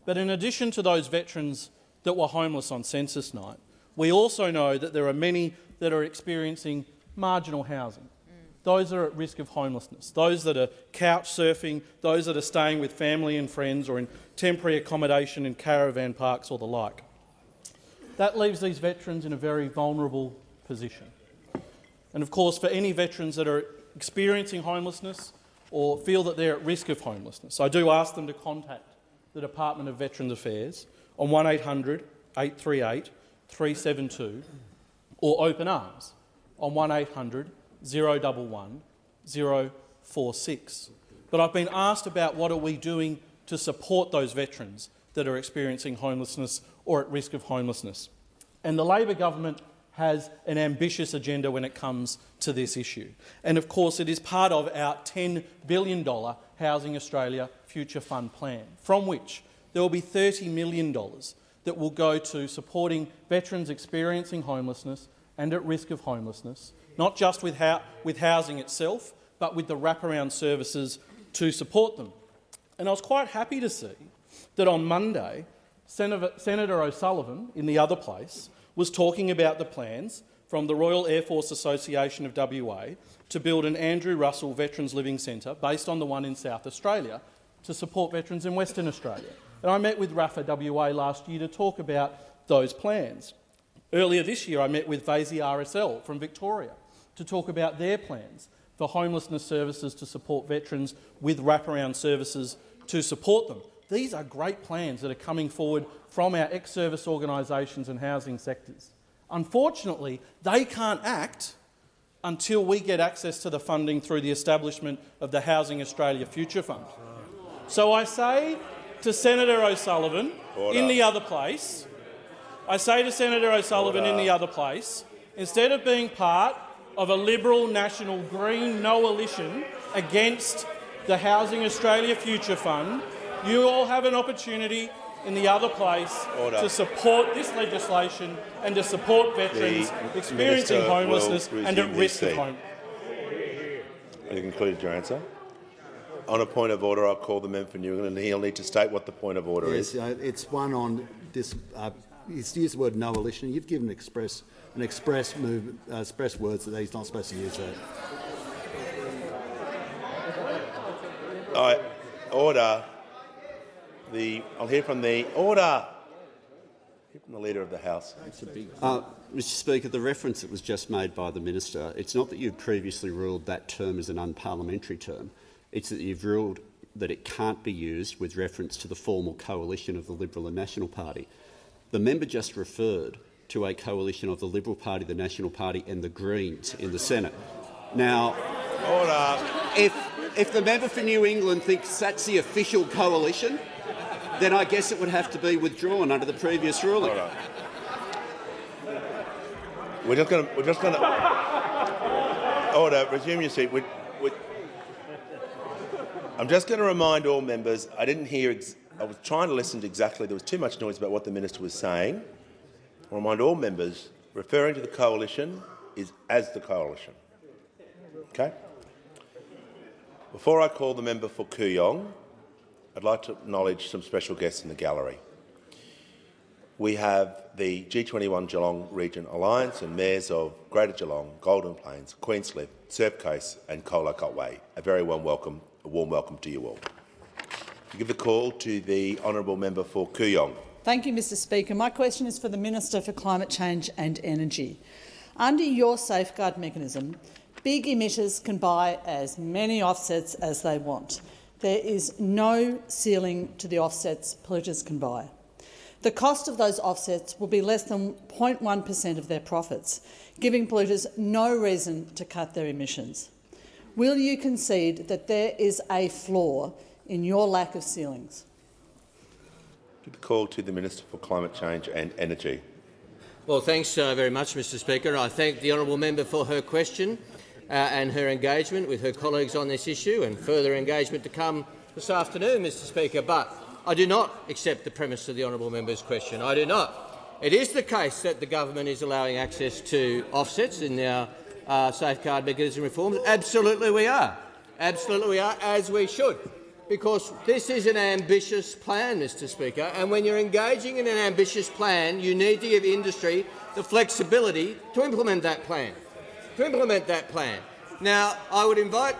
[SPEAKER 22] But in addition to those veterans that were homeless on census night, we also know that there are many that are experiencing marginal housing. Those that are at risk of homelessness, those that are couch surfing, those that are staying with family and friends or in temporary accommodation in caravan parks or the like. That leaves these veterans in a very vulnerable position. And of course, for any veterans that are experiencing homelessness or feel that they're at risk of homelessness, I do ask them to contact the Department of Veterans Affairs on 1800 838 372 or Open Arms on 1800 011 046. But I've been asked about what are we doing to support those veterans that are experiencing homelessness or at risk of homelessness. And the Labor government has an ambitious agenda when it comes to this issue. And of course it is part of our $10 billion Housing Australia Future Fund plan, from which there will be $30 million that will go to supporting veterans experiencing homelessness and at risk of homelessness, not just with housing itself, but with the wraparound services to support them. And I was quite happy to see that on Monday, Senator O'Sullivan, in the other place, was talking about the plans from the Royal Air Force Association of WA to build an Andrew Russell Veterans Living Centre based on the one in South Australia to support veterans in Western Australia. And I met with RAFA WA last year to talk about those plans. Earlier this year I met with VASI RSL from Victoria to talk about their plans for homelessness services to support veterans with wraparound services to support them. These are great plans that are coming forward from our ex-service organisations and housing sectors. Unfortunately, they can't act until we get access to the funding through the establishment of the Housing Australia Future Fund. So I say to Senator O'Sullivan in the other place, instead of being part of a Liberal National Green coalition against the Housing Australia Future Fund, you all have an opportunity in the other place to support this legislation and to support veterans experiencing homelessness and at risk of homelessness.
[SPEAKER 1] Have you concluded your answer? On a point of order, I'll call the member for Newman, and he'll need to state what the point of order is.
[SPEAKER 23] It's one on this. He's used the word coalition. You've given express words that he's not supposed to use that.
[SPEAKER 1] Order. I'll hear from the order. Hear from the Leader of the House.
[SPEAKER 17] Mr Speaker, the reference that was just made by the minister, it's not that you've previously ruled that term as an unparliamentary term. It's that you've ruled that it can't be used with reference to the formal coalition of the Liberal and National Party. The member just referred to a coalition of the Liberal Party, the National Party and the Greens in the Senate. Now, if the member for New England thinks that's the official coalition, then I guess it would have to be withdrawn under the previous ruling.
[SPEAKER 1] We're just going to order. Resume your seat. I'm just going to remind all members. I didn't hear. I was trying to listen to exactly. There was too much noise about what the minister was saying. I'll remind all members. Referring to the coalition is as the coalition. Okay. Before I call the member for Kooyong, I'd like to acknowledge some special guests in the gallery. We have the G21 Geelong Region Alliance and mayors of Greater Geelong, Golden Plains, Queenscliff, Surf Coast and Colac-Otway. A very warm welcome to you all. I give the call to the honourable member for Kooyong.
[SPEAKER 6] Thank you, Mr Speaker. My question is for the Minister for Climate Change and Energy. Under your safeguard mechanism, big emitters can buy as many offsets as they want. There is no ceiling to the offsets polluters can buy. The cost of those offsets will be less than 0.1% of their profits, giving polluters no reason to cut their emissions. Will you concede that there is a flaw in your lack of ceilings?
[SPEAKER 1] Give the call to the Minister for Climate Change and Energy.
[SPEAKER 3] Well, thanks very much, Mr Speaker. I thank the honourable member for her question and her engagement with her colleagues on this issue, and further engagement to come this afternoon, Mr Speaker. But I do not accept the premise of the honourable member's question. I do not. It is the case that the government is allowing access to offsets in our safeguard mechanism reforms. Absolutely we are. Absolutely we are, as we should. Because this is an ambitious plan, Mr Speaker, and when you're engaging in an ambitious plan, you need to give industry the flexibility to implement that plan. Now, I would invite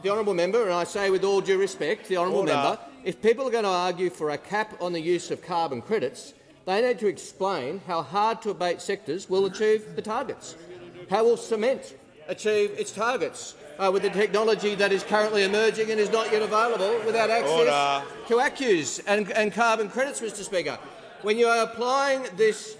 [SPEAKER 3] the honourable member, and I say with all due respect, the honourable member, if people are going to argue for a cap on the use of carbon credits, they need to explain how hard-to-abate sectors will achieve the targets. How will cement achieve its targets with the technology that is currently emerging and is not yet available without access to ACCUs and carbon credits, Mr Speaker? When you are applying this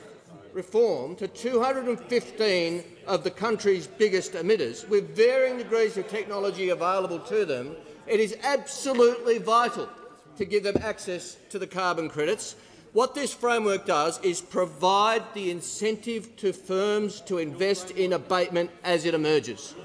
[SPEAKER 3] reform to 215 of the country's biggest emitters, with varying degrees of technology available to them, it is absolutely vital to give them access to the carbon credits. What this framework does is provide the incentive to firms to invest in abatement as it emerges.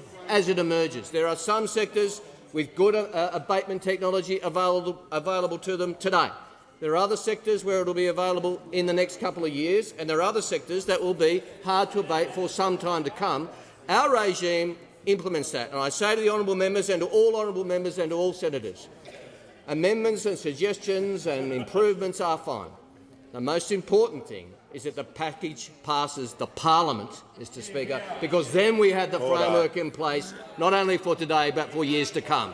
[SPEAKER 3] There are some sectors with good abatement technology available to them today. There are other sectors where it will be available in the next couple of years, and there are other sectors that will be hard to abate for some time to come. Our regime implements that, and I say to the honourable members and to all honourable members and to all senators, amendments and suggestions and improvements are fine. The most important thing is that the package passes the parliament, Mr Speaker, because then we have the framework in place not only for today but for years to come.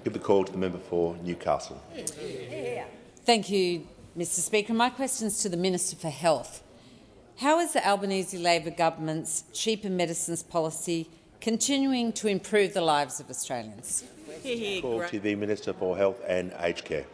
[SPEAKER 1] Give the call to the member for Newcastle.
[SPEAKER 8] Thank you, Mr Speaker. My question is to the Minister for Health. How is the Albanese Labor government's cheaper medicines policy continuing to improve the lives of Australians?
[SPEAKER 1] Call to the Minister for Health and Aged Care.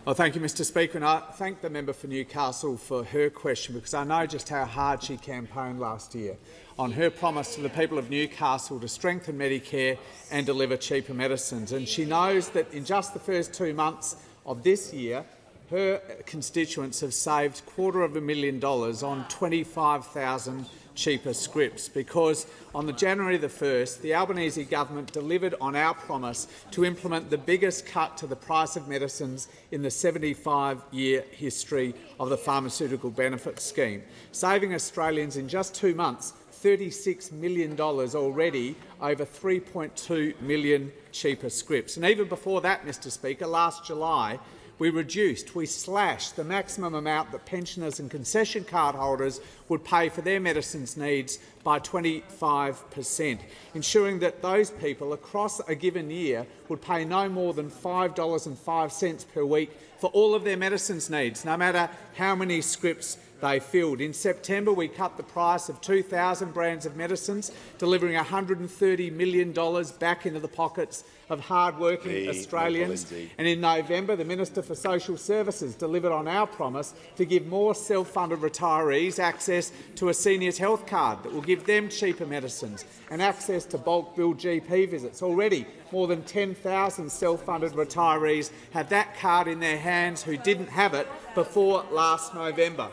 [SPEAKER 9] Well, thank you, Mr Speaker, and I thank the member for Newcastle for her question, because I know just how hard she campaigned last year on her promise to the people of Newcastle to strengthen Medicare and deliver cheaper medicines. And she knows that in just the first 2 months of this year, her constituents have saved $250,000 on 25,000 cheaper scripts, because on the January the 1st, the Albanese government delivered on our promise to implement the biggest cut to the price of medicines in the 75-year history of the Pharmaceutical Benefits Scheme, saving Australians in just 2 months $36 million already, over 3.2 million cheaper scripts. And even before that, Mr Speaker, last July, we slashed the maximum amount that pensioners and concession card holders would pay for their medicines needs by 25%, ensuring that those people across a given year would pay no more than $5.05 per week for all of their medicines needs, no matter how many scripts they filled. In September, we cut the price of 2,000 brands of medicines, delivering $130 million back into the pockets of hard-working Australians. And in November, the Minister for Social Services delivered on our promise to give more self-funded retirees access to a seniors health card that will give them cheaper medicines and access to bulk bill GP visits. Already, more than 10,000 self-funded retirees have that card in their hands who didn't have it before last November.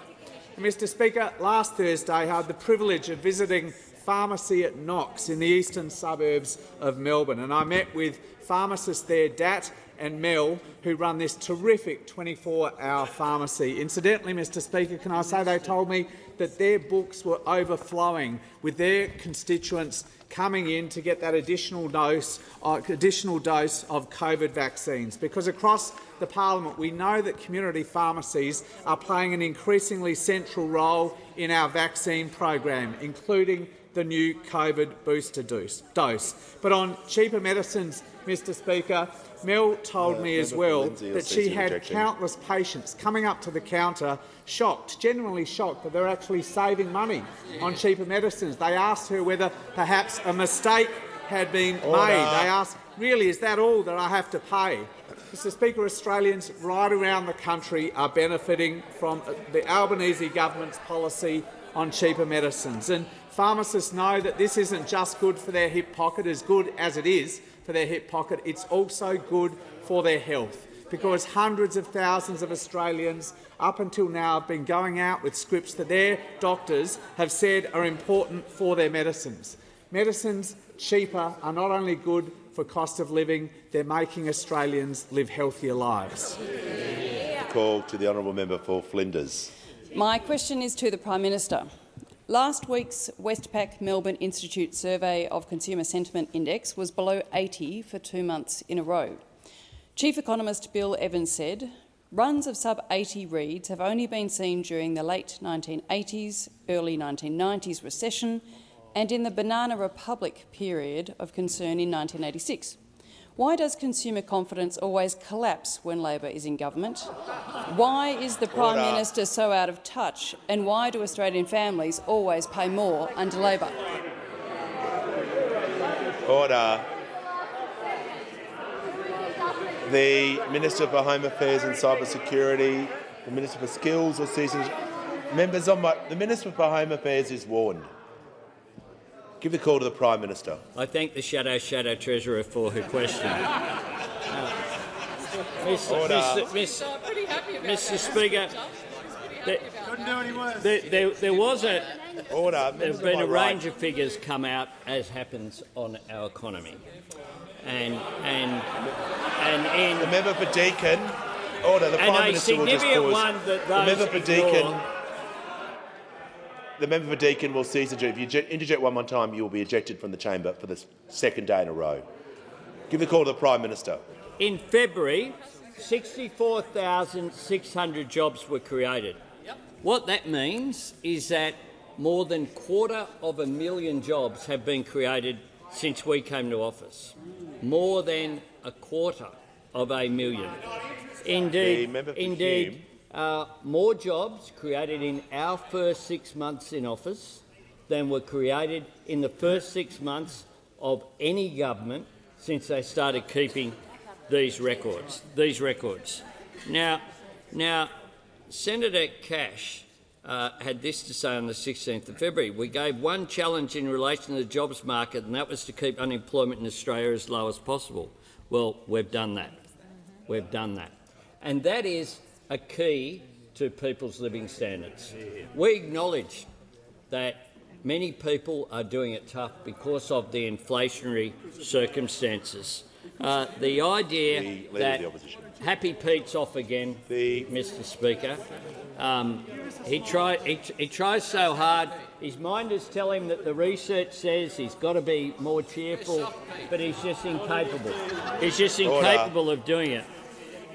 [SPEAKER 9] Mr Speaker, last Thursday I had the privilege of visiting pharmacy at Knox in the eastern suburbs of Melbourne, and I met with pharmacists there, Dat and Mel, who run this terrific 24-hour pharmacy. Incidentally, Mr Speaker, can I say they told me that their books were overflowing with their constituents coming in to get that additional dose of COVID vaccines, because across the parliament we know that community pharmacies are playing an increasingly central role in our vaccine program, including the new COVID booster dose. But on cheaper medicines, Mr Speaker, Mel told me as well that she had countless patients coming up to the counter shocked, genuinely shocked, that they're actually saving money on cheaper medicines. They asked her whether perhaps a mistake had been made. They asked, really, is that all that I have to pay? Mr Speaker, Australians right around the country are benefiting from the Albanese government's policy on cheaper medicines. And pharmacists know that this isn't just good for their hip pocket, as good as it is for their hip pocket, it's also good for their health, because hundreds of thousands of Australians up until now have been going out with scripts that their doctors have said are important for their medicines. Medicines cheaper are not only good for cost of living, they're making Australians live healthier lives.
[SPEAKER 1] Call to the honourable member for Flinders.
[SPEAKER 10] My question is to the Prime Minister. Last week's Westpac Melbourne Institute survey of Consumer Sentiment Index was below 80 for 2 months in a row. Chief Economist Bill Evans said, runs of sub-80 reads have only been seen during the late 1980s, early 1990s recession and in the Banana Republic period of concern in 1986. Why does consumer confidence always collapse when Labor is in government? Why is the Prime Minister so out of touch? And why do Australian families always pay more under Labor?
[SPEAKER 1] Order. The Minister for Home Affairs and Cyber Security, the Minister for Skills or Seasons. Members on the Minister for Home Affairs is warned. Give the call to the Prime Minister.
[SPEAKER 3] I thank the Shadow Treasurer for her question. Mr Speaker, there have been a range of figures come out, as happens on our economy, and in
[SPEAKER 1] the member for Deakin. Order. The Prime Minister will just pause. The member for Deakin. The member for Deakin will cease to. If you interject one more time, you will be ejected from the chamber for the second day in a row. Give the call to the Prime Minister.
[SPEAKER 3] In February, 64,600 jobs were created. What that means is that more than 250,000 jobs have been created since we came to office. More than 250,000. Indeed. More jobs created in our first 6 months in office than were created in the first 6 months of any government since they started keeping these records. Now, Senator Cash had this to say on the 16th of February. We gave one challenge in relation to the jobs market, and that was to keep unemployment in Australia as low as possible. Well, we've done that. And that is a key to people's living standards. We acknowledge that many people are doing it tough because of the inflationary circumstances. The idea that Happy Pete's off again, Mr Speaker. He tries so hard. His mind is telling him that the research says he's got to be more cheerful, but he's just incapable. He's just incapable of doing it.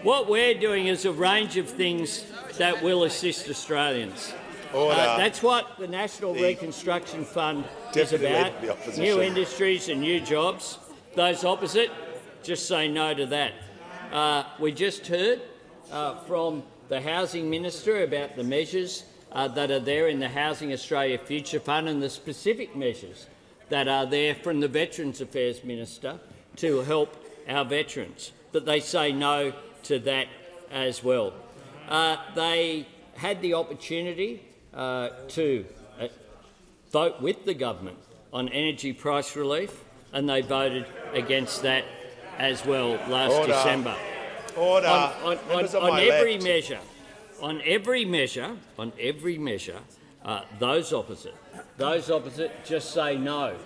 [SPEAKER 3] What we're doing is a range of things that will assist Australians. That's what the National Reconstruction Fund is about, new industries and new jobs. Those opposite, just say no to that. We just heard from the Housing Minister about the measures that are there in the Housing Australia Future Fund and the specific measures that are there from the Veterans Affairs Minister to help our veterans, but they say no to that as well. They had the opportunity to vote with the government on energy price relief, and they voted against that as well last December. On every measure, those opposite just say no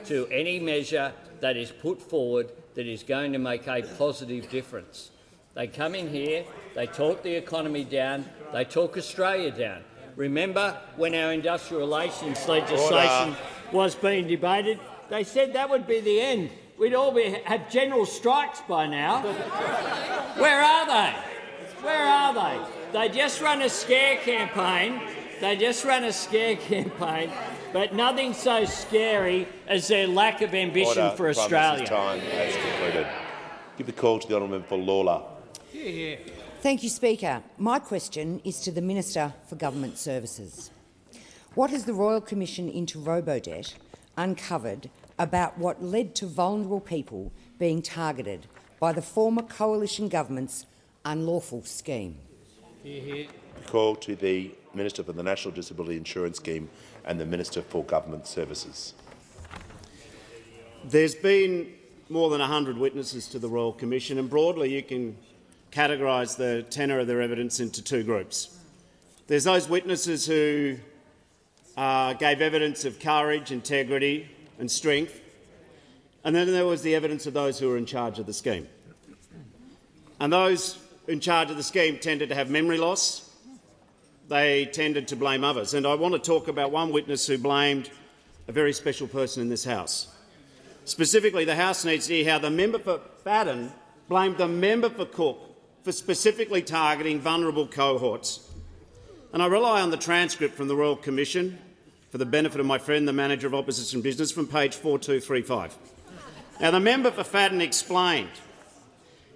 [SPEAKER 3] to any measure that is put forward that is going to make a positive difference. They come in here, they talk the economy down, they talk Australia down. Remember when our industrial relations legislation was being debated, they said that would be the end. We'd all have general strikes by now. Where are they? Where are they? They just run a scare campaign. But nothing so scary as their lack of ambition for Australia.
[SPEAKER 1] Time has concluded. Give the call to the honourable member for Lawler.
[SPEAKER 11] Thank you, Speaker. My question is to the Minister for Government Services. What has the Royal Commission into Robodebt uncovered about what led to vulnerable people being targeted by the former coalition government's unlawful scheme?
[SPEAKER 1] Call to the Minister for the National Disability Insurance Scheme and the Minister for Government Services.
[SPEAKER 12] There's been more than 100 witnesses to the Royal Commission, and broadly you can categorise the tenor of their evidence into two groups. There's those witnesses who gave evidence of courage, integrity and strength, and then there was the evidence of those who were in charge of the scheme. And those in charge of the scheme tended to have memory loss. They tended to blame others. And I want to talk about one witness who blamed a very special person in this House. Specifically, the House needs to hear how the member for Fadden blamed the member for Cook for specifically targeting vulnerable cohorts. And I rely on the transcript from the Royal Commission for the benefit of my friend, the Manager of Opposition Business, from page 4235. Now, the member for Fadden explained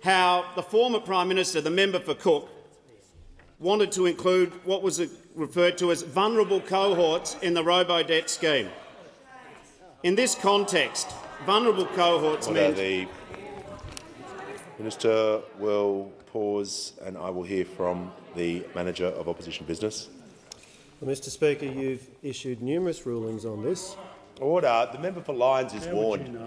[SPEAKER 12] how the former Prime Minister, the member for Cook, wanted to include what was referred to as vulnerable cohorts in the Robodebt scheme. In this context, vulnerable cohorts meant—
[SPEAKER 1] The Minister will pause and I will hear from the Manager of Opposition Business.
[SPEAKER 7] Well, Mr Speaker, you've issued numerous rulings on this.
[SPEAKER 1] Order. The member for Lyons is warned.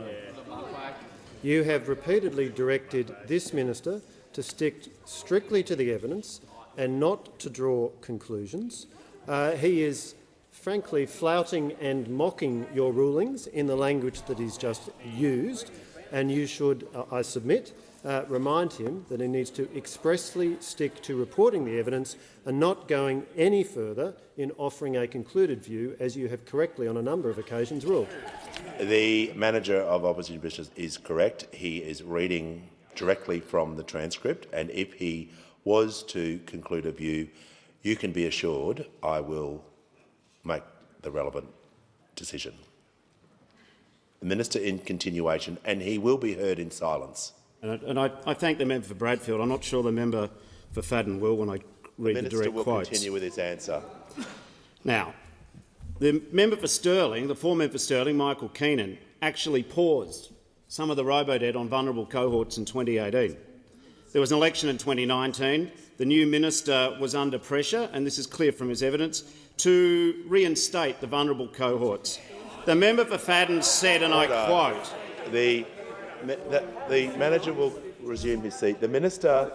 [SPEAKER 7] You have repeatedly directed this minister to stick strictly to the evidence and not to draw conclusions. He is frankly flouting and mocking your rulings in the language that he's just used, and you should, I submit, remind him that he needs to expressly stick to reporting the evidence and not going any further in offering a concluded view, as you have correctly on a number of occasions ruled.
[SPEAKER 1] The Manager of Opposition Business is correct. He is reading directly from the transcript, and if he was to conclude a view, you can be assured I will make the relevant decision. The Minister in continuation, and he will be heard in silence.
[SPEAKER 12] And I thank the member for Bradfield. I'm not sure the member for Fadden will when I read the direct quotes.
[SPEAKER 1] The Minister will continue with his answer.
[SPEAKER 12] Now, the member for Stirling, the former member for Stirling, Michael Keenan, actually paused some of the Robodebt on vulnerable cohorts in 2018. There was an election in 2019. The new minister was under pressure, and this is clear from his evidence, to reinstate the vulnerable cohorts. The member for Fadden said, and I quote—
[SPEAKER 1] The Manager will resume his seat. The Minister,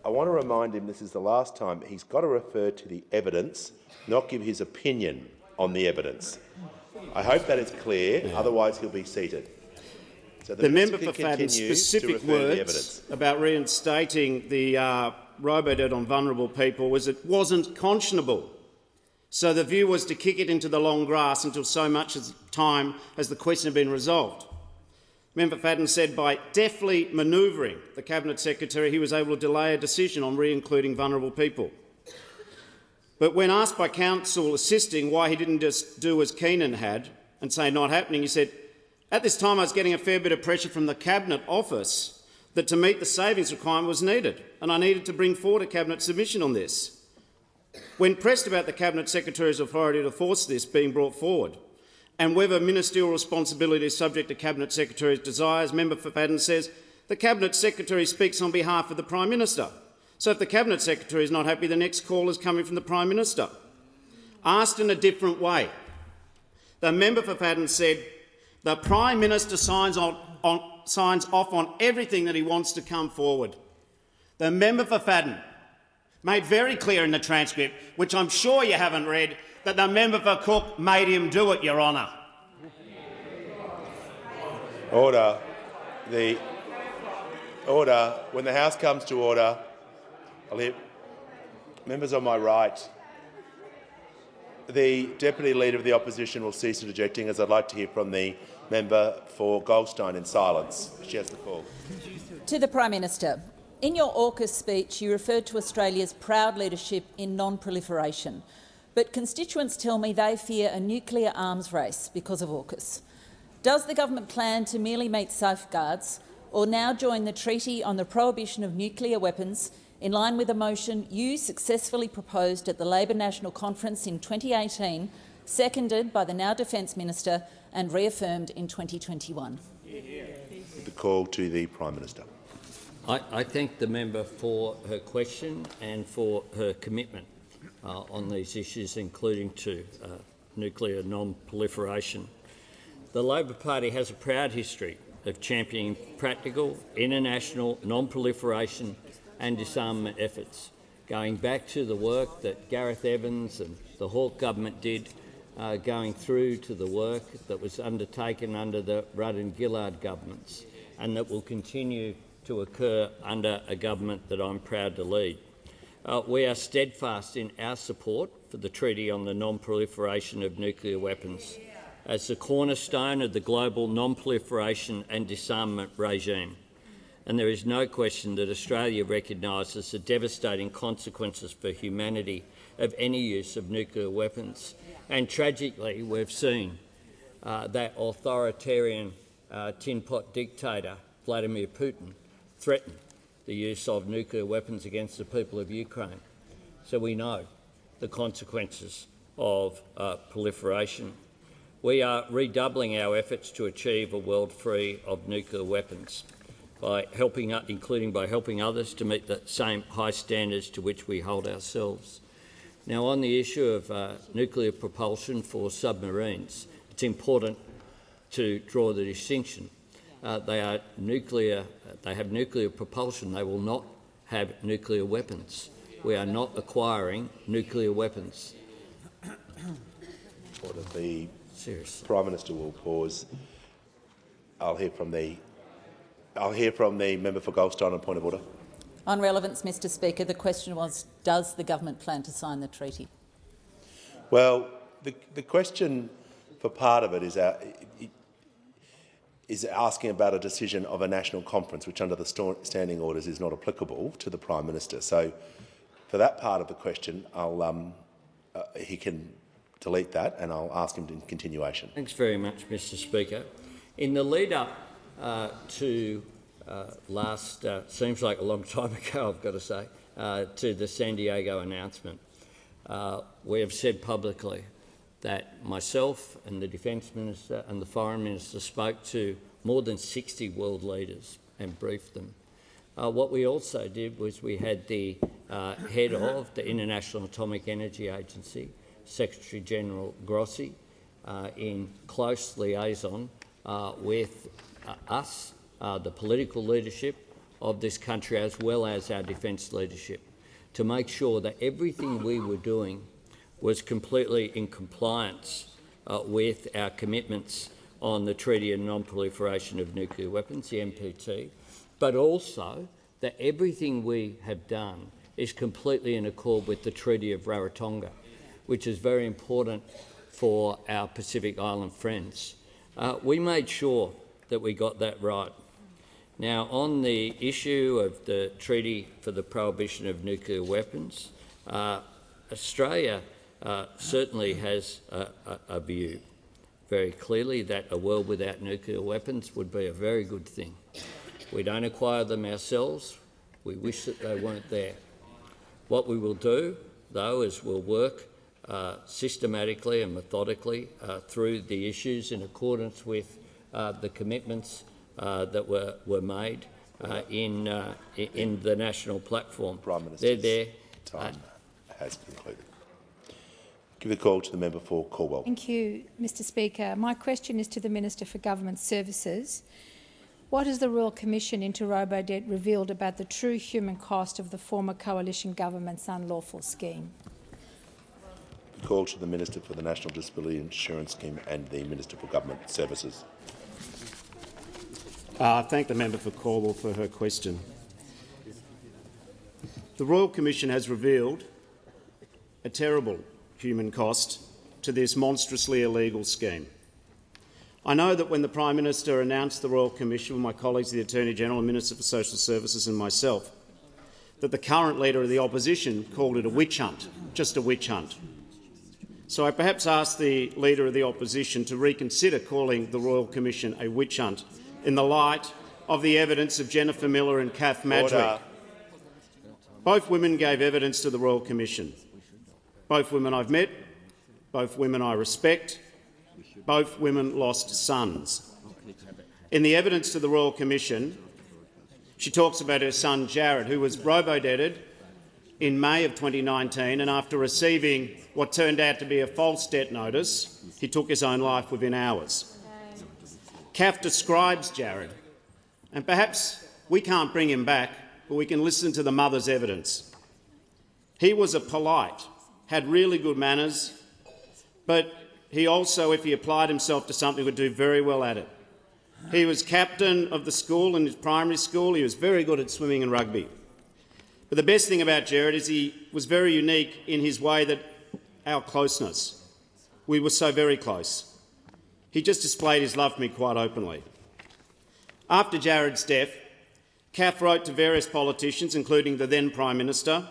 [SPEAKER 1] I want to remind him this is the last time. He's got to refer to the evidence, not give his opinion on the evidence. I hope that is clear, otherwise he'll be seated. So the member
[SPEAKER 12] for Fadden's specific words about reinstating the Robodebt on vulnerable people was it wasn't conscionable. So the view was to kick it into the long grass until so much time as the question had been resolved. Member Fadden said by deftly manoeuvring the Cabinet Secretary, he was able to delay a decision on re-including vulnerable people. But when asked by counsel assisting why he didn't just do as Keenan had and say not happening, he said, "At this time I was getting a fair bit of pressure from the Cabinet Office that to meet the savings requirement was needed, and I needed to bring forward a Cabinet submission on this. When pressed about the Cabinet Secretary's authority to force this being brought forward and whether ministerial responsibility is subject to Cabinet Secretary's desires, Member for Fadden says the Cabinet Secretary speaks on behalf of the Prime Minister. So if the Cabinet Secretary is not happy, the next call is coming from the Prime Minister." Asked in a different way, the member for Fadden said the Prime Minister signs off on everything that he wants to come forward. The member for Fadden made very clear in the transcript, which I'm sure you haven't read, that the member for Cook made him do it, Your Honour.
[SPEAKER 1] Order. Order. When the House comes to order, I'll hear members on my right. The Deputy Leader of the Opposition will cease interjecting, as I'd like to hear from the member for Goldstein in silence. She has the call.
[SPEAKER 13] To the Prime Minister. In your AUKUS speech, you referred to Australia's proud leadership in non-proliferation, but constituents tell me they fear a nuclear arms race because of AUKUS. Does the government plan to merely meet safeguards or now join the Treaty on the Prohibition of Nuclear Weapons in line with a motion you successfully proposed at the Labor National Conference in 2018, seconded by the now Defence Minister and reaffirmed in 2021?
[SPEAKER 1] The call to the Prime Minister.
[SPEAKER 3] I thank the member for her question and for her commitment on these issues, including to nuclear non-proliferation. The Labor Party has a proud history of championing practical, international non-proliferation and disarmament efforts, going back to the work that Gareth Evans and the Hawke government did, going through to the work that was undertaken under the Rudd and Gillard governments, and that will continue to occur under a government that I'm proud to lead. We are steadfast in our support for the Treaty on the Non-Proliferation of Nuclear Weapons as the cornerstone of the global non-proliferation and disarmament regime. And there is no question that Australia recognises the devastating consequences for humanity of any use of nuclear weapons. And tragically, we've seen that authoritarian tin pot dictator, Vladimir Putin, threaten the use of nuclear weapons against the people of Ukraine. So we know the consequences of proliferation. We are redoubling our efforts to achieve a world free of nuclear weapons, including by helping others to meet the same high standards to which we hold ourselves. Now, on the issue of nuclear propulsion for submarines, it's important to draw the distinction. They have nuclear propulsion. They will not have nuclear weapons. We are not acquiring nuclear weapons.
[SPEAKER 1] The Prime Minister will pause. I'll hear from the member for Goldstein on point of order.
[SPEAKER 13] On relevance, Mr Speaker, the question was, does the government plan to sign the treaty?
[SPEAKER 1] Well, the question for part of it is asking about a decision of a national conference, which under the standing orders is not applicable to the Prime Minister. So for that part of the question, he can delete that and I'll ask him in continuation.
[SPEAKER 3] Thanks very much, Mr Speaker. In the lead-up to seems like a long time ago, I've got to say, to the San Diego announcement, we have said publicly that myself and the Defence Minister and the Foreign Minister spoke to more than 60 world leaders and briefed them. What we also did was we had the head of the International Atomic Energy Agency, Secretary-General Grossi, in close liaison with us, the political leadership of this country, as well as our defence leadership, to make sure that everything we were doing was completely in compliance with our commitments on the Treaty on Non-Proliferation of Nuclear Weapons, the NPT, but also that everything we have done is completely in accord with the Treaty of Rarotonga, which is very important for our Pacific Island friends. We made sure that we got that right. Now, on the issue of the Treaty for the Prohibition of Nuclear Weapons, Australia certainly has a view very clearly that a world without nuclear weapons would be a very good thing. We don't acquire them ourselves. We wish that they weren't there. What we will do, though, is we'll work systematically and methodically through the issues in accordance with the commitments that were made in the national platform.
[SPEAKER 1] Prime Minister,
[SPEAKER 3] They're there.
[SPEAKER 1] Time has concluded. Give the call to the member for Caldwell.
[SPEAKER 14] Thank you, Mr Speaker. My question is to the Minister for Government Services. What has the Royal Commission into Robodebt revealed about the true human cost of the former coalition government's unlawful scheme?
[SPEAKER 1] Call to the Minister for the National Disability Insurance Scheme and the Minister for Government Services.
[SPEAKER 12] I thank the member for Caldwell for her question. The Royal Commission has revealed a terrible human cost to this monstrously illegal scheme. I know that when the Prime Minister announced the Royal Commission with my colleagues, the Attorney-General, Minister for Social Services and myself, that the current Leader of the Opposition called it a witch hunt, just a witch hunt. So I perhaps ask the Leader of the Opposition to reconsider calling the Royal Commission a witch hunt in the light of the evidence of Jennifer Miller and Kath Madrick. Both women gave evidence to the Royal Commission. Both women I've met, both women I respect, both women lost sons. In the evidence to the Royal Commission, she talks about her son Jared, who was robo-debted in May of 2019, and after receiving what turned out to be a false debt notice, he took his own life within hours. Kath describes Jared, and perhaps we can't bring him back, but we can listen to the mother's evidence. He was a polite, had really good manners, but he also, if he applied himself to something, would do very well at it. He was captain of the school in his primary school. He was very good at swimming and rugby. But the best thing about Jared is he was very unique in his way, that our closeness. We were so very close. He just displayed his love for me quite openly. After Jared's death, Kath wrote to various politicians, including the then Prime Minister,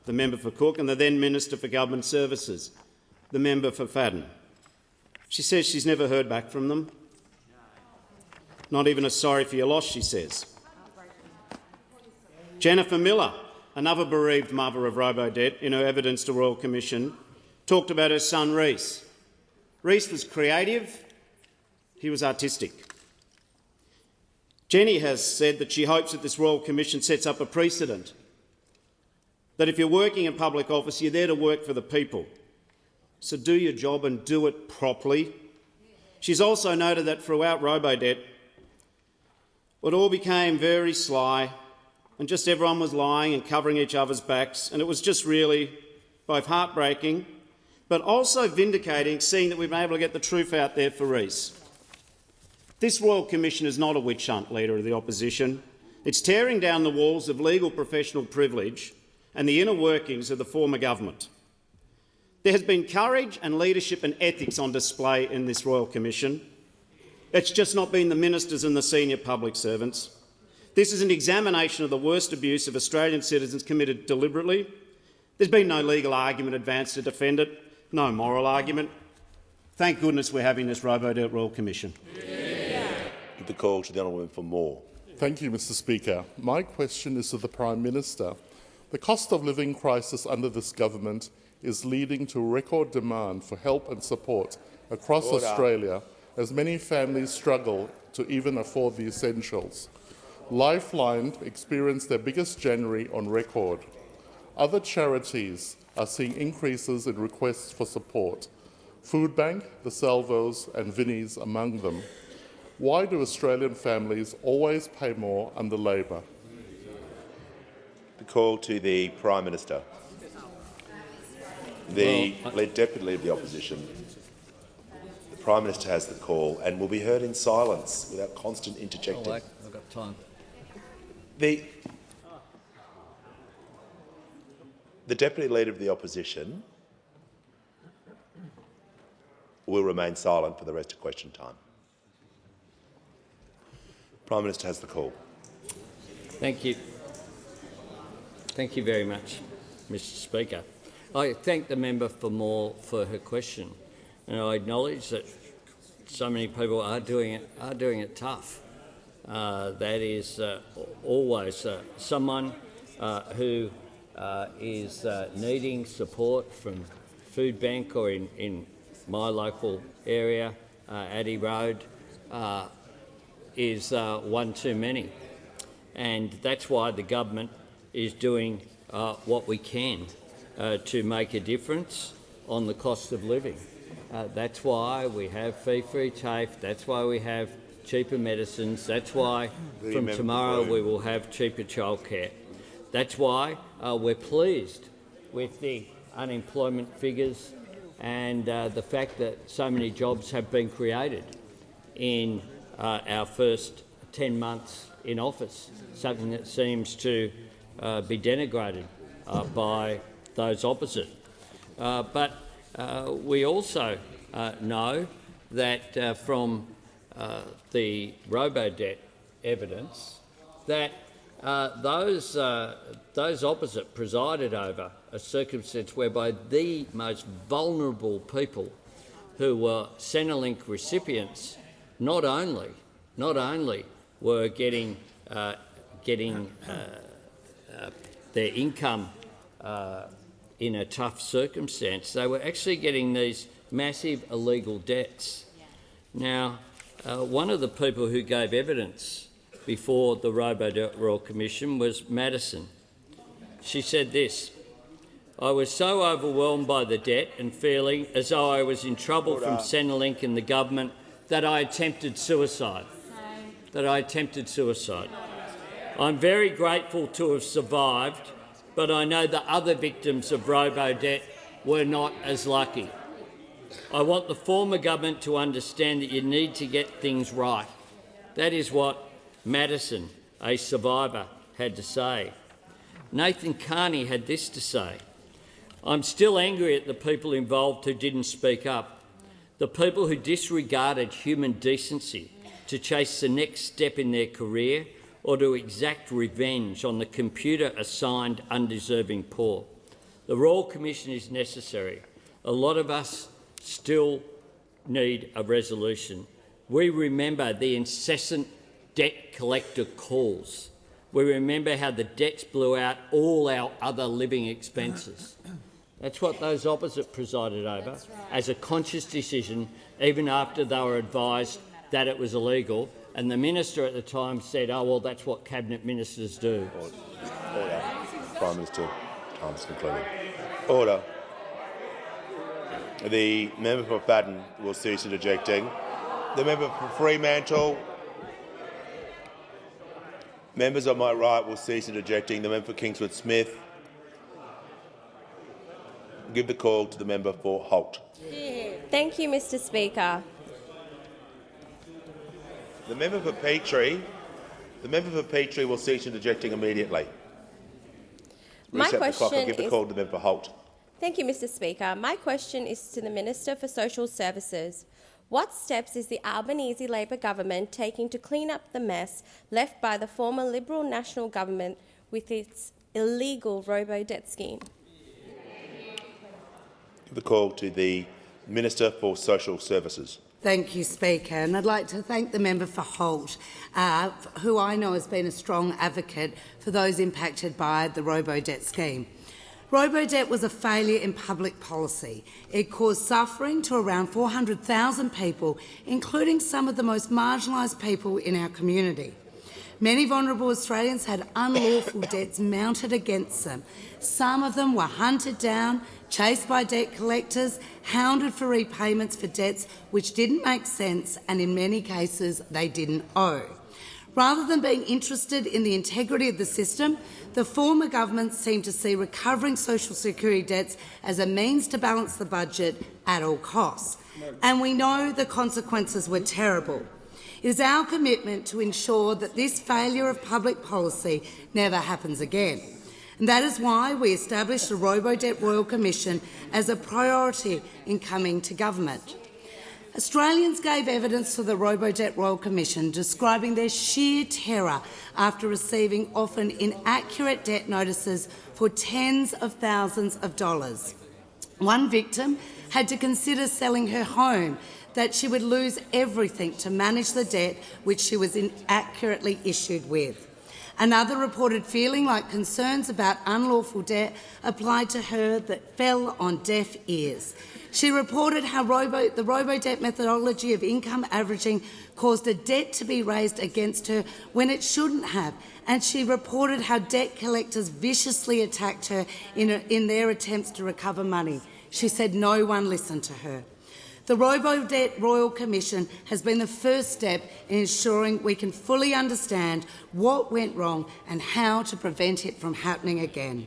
[SPEAKER 12] the member for Cook, and the then Minister for Government Services, the member for Fadden. She says she's never heard back from them. Not even a sorry for your loss, she says. Jennifer Miller, another bereaved mother of Robodebt, in her evidence to Royal Commission, talked about her son Reece. Reece was creative, he was artistic. Jenny has said that she hopes that this Royal Commission sets up a precedent, that if you're working in public office, you're there to work for the people. So do your job and do it properly. She's also noted that throughout Robodebt, it all became very sly, and just everyone was lying and covering each other's backs, and it was just really both heartbreaking but also vindicating, seeing that we've been able to get the truth out there for Reece. This Royal Commission is not a witch hunt, Leader of the Opposition. It's tearing down the walls of legal professional privilege and the inner workings of the former government. There has been courage and leadership and ethics on display in this Royal Commission. It's just not been the ministers and the senior public servants. This is an examination of the worst abuse of Australian citizens committed deliberately. There's been no legal argument advanced to defend it, no moral argument. Thank goodness we're having this Robodebt Royal Commission.
[SPEAKER 1] Give the call to the honourable member for Moore.
[SPEAKER 15] Thank you, Mr Speaker. My question is to the Prime Minister. The cost of living crisis under this government is leading to record demand for help and support across Australia, as many families struggle to even afford the essentials. Lifeline experienced their biggest January on record. Other charities are seeing increases in requests for support. Foodbank, the Salvos and Vinnie's among them. Why do Australian families always pay more under Labor?
[SPEAKER 1] The call to the Prime Minister. The Deputy Leader of the Opposition. The Prime Minister has the call and will be heard in silence without constant interjecting.
[SPEAKER 3] I've got time.
[SPEAKER 1] The Deputy Leader of the Opposition will remain silent for the rest of question time. Prime Minister has the call.
[SPEAKER 3] Thank you. Thank you very much, Mr Speaker. I thank the member for her question, and I acknowledge that so many people are doing it tough. That is always someone who is needing support from Food Bank, or in my local area, Addy Road, is one too many. And that's why the government is doing what we can to make a difference on the cost of living. That's why we have fee-free TAFE, that's why we have cheaper medicines, that's why from tomorrow we will have cheaper childcare. That's why we're pleased with the unemployment figures and the fact that so many jobs have been created in our first 10 months in office, something that seems to be denigrated by those opposite. But we also know that from the Robodebt evidence that those opposite presided over a circumstance whereby the most vulnerable people who were Centrelink recipients not only were getting their income in a tough circumstance, they were actually getting these massive illegal debts. Now, one of the people who gave evidence before the Robodebt Royal Commission was Madison. She said this: "I was so overwhelmed by the debt and feeling as though I was in trouble from Centrelink and the government that I attempted suicide. I'm very grateful to have survived, but I know the other victims of Robodebt were not as lucky. I want the former government to understand that you need to get things right." That is what Madison, a survivor, had to say. Nathan Carney had this to say: "I'm still angry at the people involved who didn't speak up, the people who disregarded human decency to chase the next step in their career or to exact revenge on the computer-assigned undeserving poor. The Royal Commission is necessary. A lot of us still need a resolution. We remember the incessant debt collector calls. We remember how the debts blew out all our other living expenses." That's what those opposite presided over, as a conscious decision, even after they were advised that it was illegal. And the minister at the time said, "Oh, well, that's what cabinet ministers do."
[SPEAKER 1] Order. Prime Minister, time's concluded. Order. The member for Fadden will cease interjecting. The member for Fremantle. Members on my right will cease interjecting. The member for Kingswood Smith. Give the call to the member for Holt.
[SPEAKER 2] Thank you, Mr. Speaker.
[SPEAKER 1] The member for Petrie will cease interjecting immediately. Reset the clock and give the call to the member for Holt.
[SPEAKER 2] Thank you, Mr. Speaker. My question is to the Minister for Social Services. What steps is the Albanese Labor government taking to clean up the mess left by the former Liberal National government with its illegal Robodebt scheme?
[SPEAKER 1] Give the call to the Minister for Social Services.
[SPEAKER 16] Thank you, Speaker. And I'd like to thank the member for Holt, who I know has been a strong advocate for those impacted by the Robodebt scheme. Robodebt was a failure in public policy. It caused suffering to around 400,000 people, including some of the most marginalised people in our community. Many vulnerable Australians had unlawful debts mounted against them. Some of them were hunted down, chased by debt collectors, hounded for repayments for debts which didn't make sense and in many cases they didn't owe. Rather than being interested in the integrity of the system, the former government seemed to see recovering social security debts as a means to balance the budget at all costs. And we know the consequences were terrible. It is our commitment to ensure that this failure of public policy never happens again. And that is why we established the Robodebt Royal Commission as a priority in coming to government. Australians gave evidence to the Robodebt Royal Commission describing their sheer terror after receiving often inaccurate debt notices for tens of thousands of dollars. One victim had to consider selling her home, that she would lose everything to manage the debt which she was inaccurately issued with. Another reported feeling like concerns about unlawful debt applied to her that fell on deaf ears. She reported how the robo-debt methodology of income averaging caused a debt to be raised against her when it shouldn't have, and she reported how debt collectors viciously attacked her in their attempts to recover money. She said no one listened to her. The Robo-Debt Royal Commission has been the first step in ensuring we can fully understand what went wrong and how to prevent it from happening again.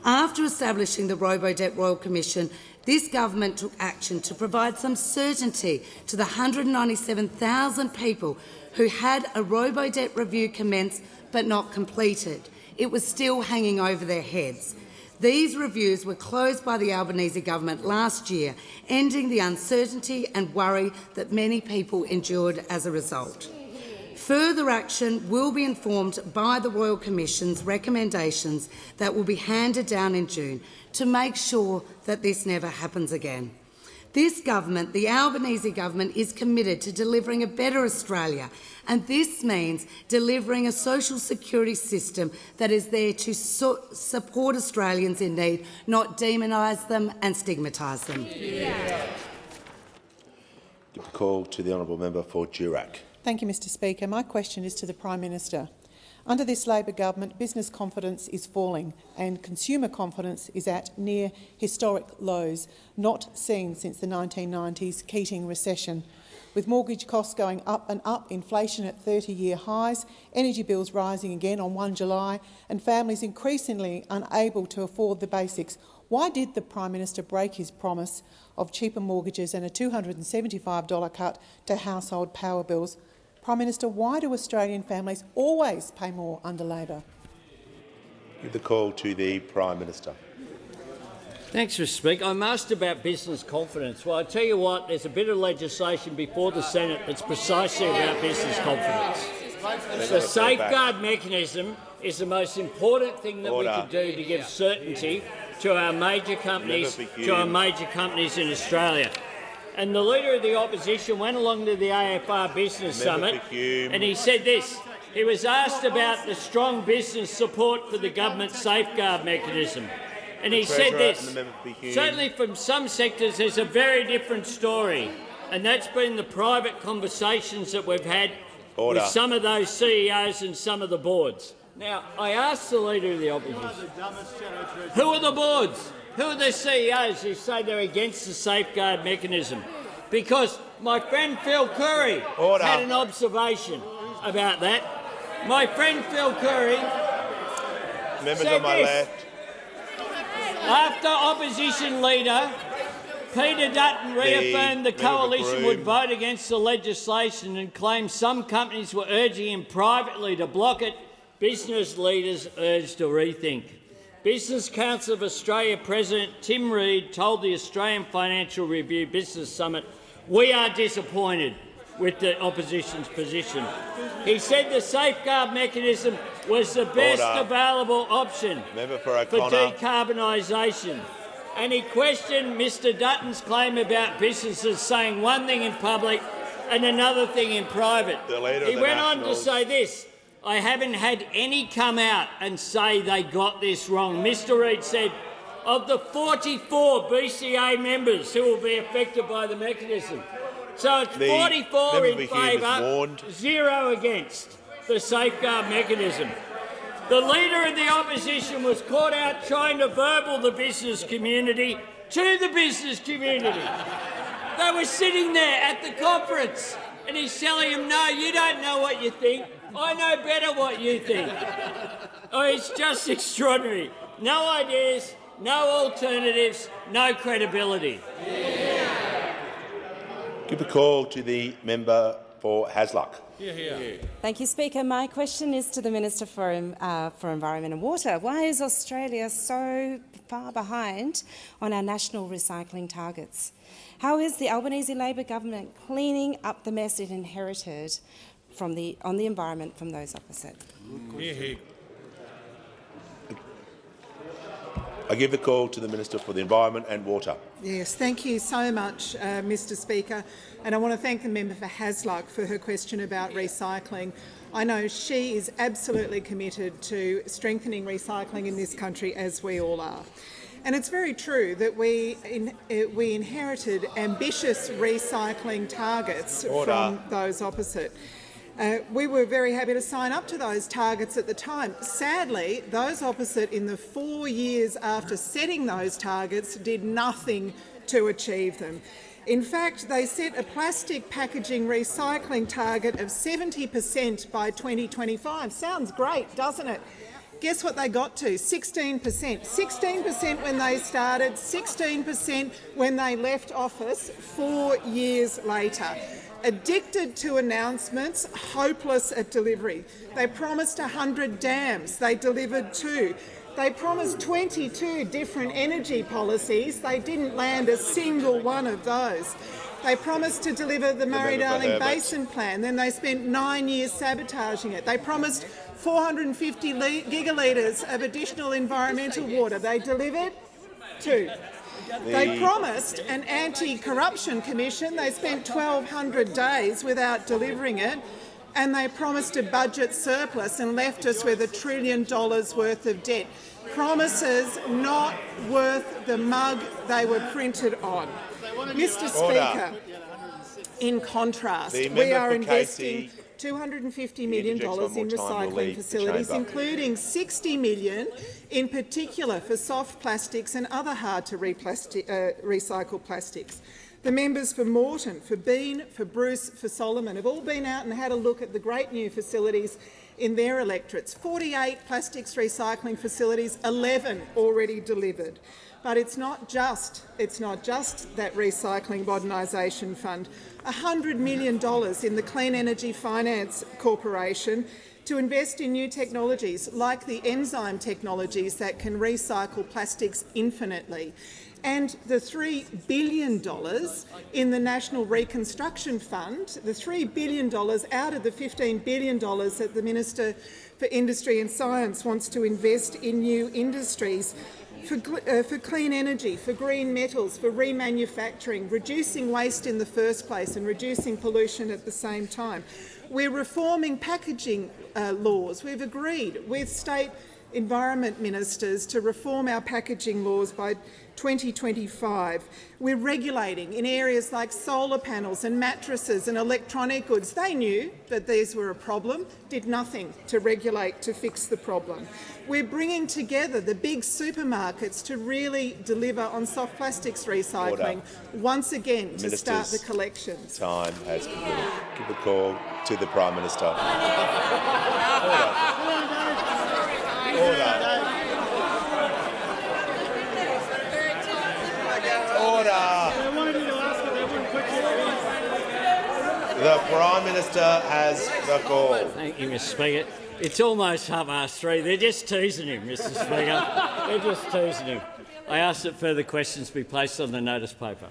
[SPEAKER 16] After establishing the Robo-Debt Royal Commission, this government took action to provide some certainty to the 197,000 people who had a robo-debt review commenced but not completed. It was still hanging over their heads. These reviews were closed by the Albanese government last year, ending the uncertainty and worry that many people endured as a result. Further action will be informed by the Royal Commission's recommendations that will be handed down in June to make sure that this never happens again. This government, the Albanese government, is committed to delivering a better Australia, and this means delivering a social security system that is there to support Australians in need, not demonise them and stigmatise them.
[SPEAKER 1] Give the call to the honourable member for Durack.
[SPEAKER 18] Thank you, Mr Speaker. My question is to the Prime Minister. Under this Labor government, business confidence is falling and consumer confidence is at near historic lows, not seen since the 1990s Keating recession. With mortgage costs going up and up, inflation at 30-year highs, energy bills rising again on 1 July and families increasingly unable to afford the basics, why did the Prime Minister break his promise of cheaper mortgages and a $275 cut to household power bills? Prime Minister, why do Australian families always pay more under Labor?
[SPEAKER 1] Give the call to the Prime Minister.
[SPEAKER 3] Thanks, Mr Speaker. I'm asked about business confidence. Well, I tell you what, there's a bit of legislation before the Senate that's precisely about business confidence. The safeguard mechanism is the most important thing that we can do to give certainty to our major companies, in Australia. And the Leader of the Opposition went along to the AFR Business Summit and he said this. He was asked about the strong business support for the government safeguard mechanism. And he said this, certainly from some sectors there's a very different story, and that's been the private conversations that we've had with some of those CEOs and some of the boards. Now, I asked the Leader of the Opposition, who are the boards? Who are the CEOs who say they're against the safeguard mechanism? Because my friend Phil Curry had an observation about that. My friend Phil Curry
[SPEAKER 1] Members on my left.
[SPEAKER 3] After Opposition Leader Peter Dutton reaffirmed the coalition would vote against the legislation and claimed some companies were urging him privately to block it, business leaders urged a rethink. Business Council of Australia President Tim Reed told the Australian Financial Review Business Summit, "We are disappointed with the opposition's position." He said the safeguard mechanism was the best available option for decarbonisation. And he questioned Mr Dutton's claim about businesses saying one thing in public and another thing in private. He went on to say this, "I haven't had any come out and say they got this wrong." Mr Reid said, of the 44 BCA members who will be affected by the mechanism, so it's 44 in favour, 0 against the safeguard mechanism. The Leader of the Opposition was caught out trying to verbal the business community to the business community. They were sitting there at the conference and he's telling them, no, you don't know what you think. I know better what you think. Oh, it's just extraordinary. No ideas, no alternatives, no credibility.
[SPEAKER 1] Give a call to the member for Hasluck.
[SPEAKER 19] Thank you, Speaker. My question is to the Minister for Environment and Water. Why is Australia so far behind on our national recycling targets? How is the Albanese Labor government cleaning up the mess it inherited on the environment from those opposite?
[SPEAKER 1] I give the call to the Minister for the Environment and Water.
[SPEAKER 18] Yes, thank you so much, Mr Speaker. And I want to thank the member for Hasluck for her question about recycling. I know she is absolutely committed to strengthening recycling in this country, as we all are. And it's very true that we inherited ambitious recycling targets from those opposite. We were very happy to sign up to those targets at the time. Sadly, those opposite, in the 4 years after setting those targets, did nothing to achieve them. In fact, they set a plastic packaging recycling target of 70% by 2025. Sounds great, doesn't it? Guess what they got to? 16%. 16% when they started, 16% when they left office 4 years later. Addicted to announcements, hopeless at delivery. They promised 100 dams, they delivered 2. They promised 22 different energy policies, they didn't land a single one of those. They promised to deliver the Murray-Darling Basin Plan, then they spent 9 years sabotaging it. They promised 450 gigalitres of additional environmental water. They delivered 2. They promised an anti-corruption commission. They spent 1,200 days without delivering it. And they promised a budget surplus and left us with $1 trillion worth of debt. Promises not worth the mug they were printed on. Mr Speaker, in contrast, we are investing $250 million in recycling facilities, including $60 million in particular for soft plastics and other hard-to-recycle plastics. The members for Moreton, for Bean, for Bruce, for Solomon have all been out and had a look at the great new facilities in their electorates. 48 plastics recycling facilities, 11 already delivered. But it's not just that recycling modernisation fund. $100 million in the Clean Energy Finance Corporation to invest in new technologies like the enzyme technologies that can recycle plastics infinitely. And the $3 billion in the National Reconstruction Fund, the $3 billion out of the $15 billion that the Minister for Industry and Science wants to invest in new industries, for clean energy, for green metals, for remanufacturing, reducing waste in the first place and reducing pollution at the same time. We're reforming packaging laws. We've agreed with state environment ministers to reform our packaging laws by 2025. We're regulating in areas like solar panels and mattresses and electronic goods. They knew that these were a problem, did nothing to regulate to fix the problem. We're bringing together the big supermarkets to really deliver on soft plastics recycling once again to start the collections.
[SPEAKER 1] Time has concluded. Give the call to the Prime Minister. Order. The Prime Minister has the call.
[SPEAKER 3] Thank you, Mr Speaker. It's almost 3:30. They're just teasing him, Mr Speaker. They're just teasing him. I ask that further questions be placed on the notice paper.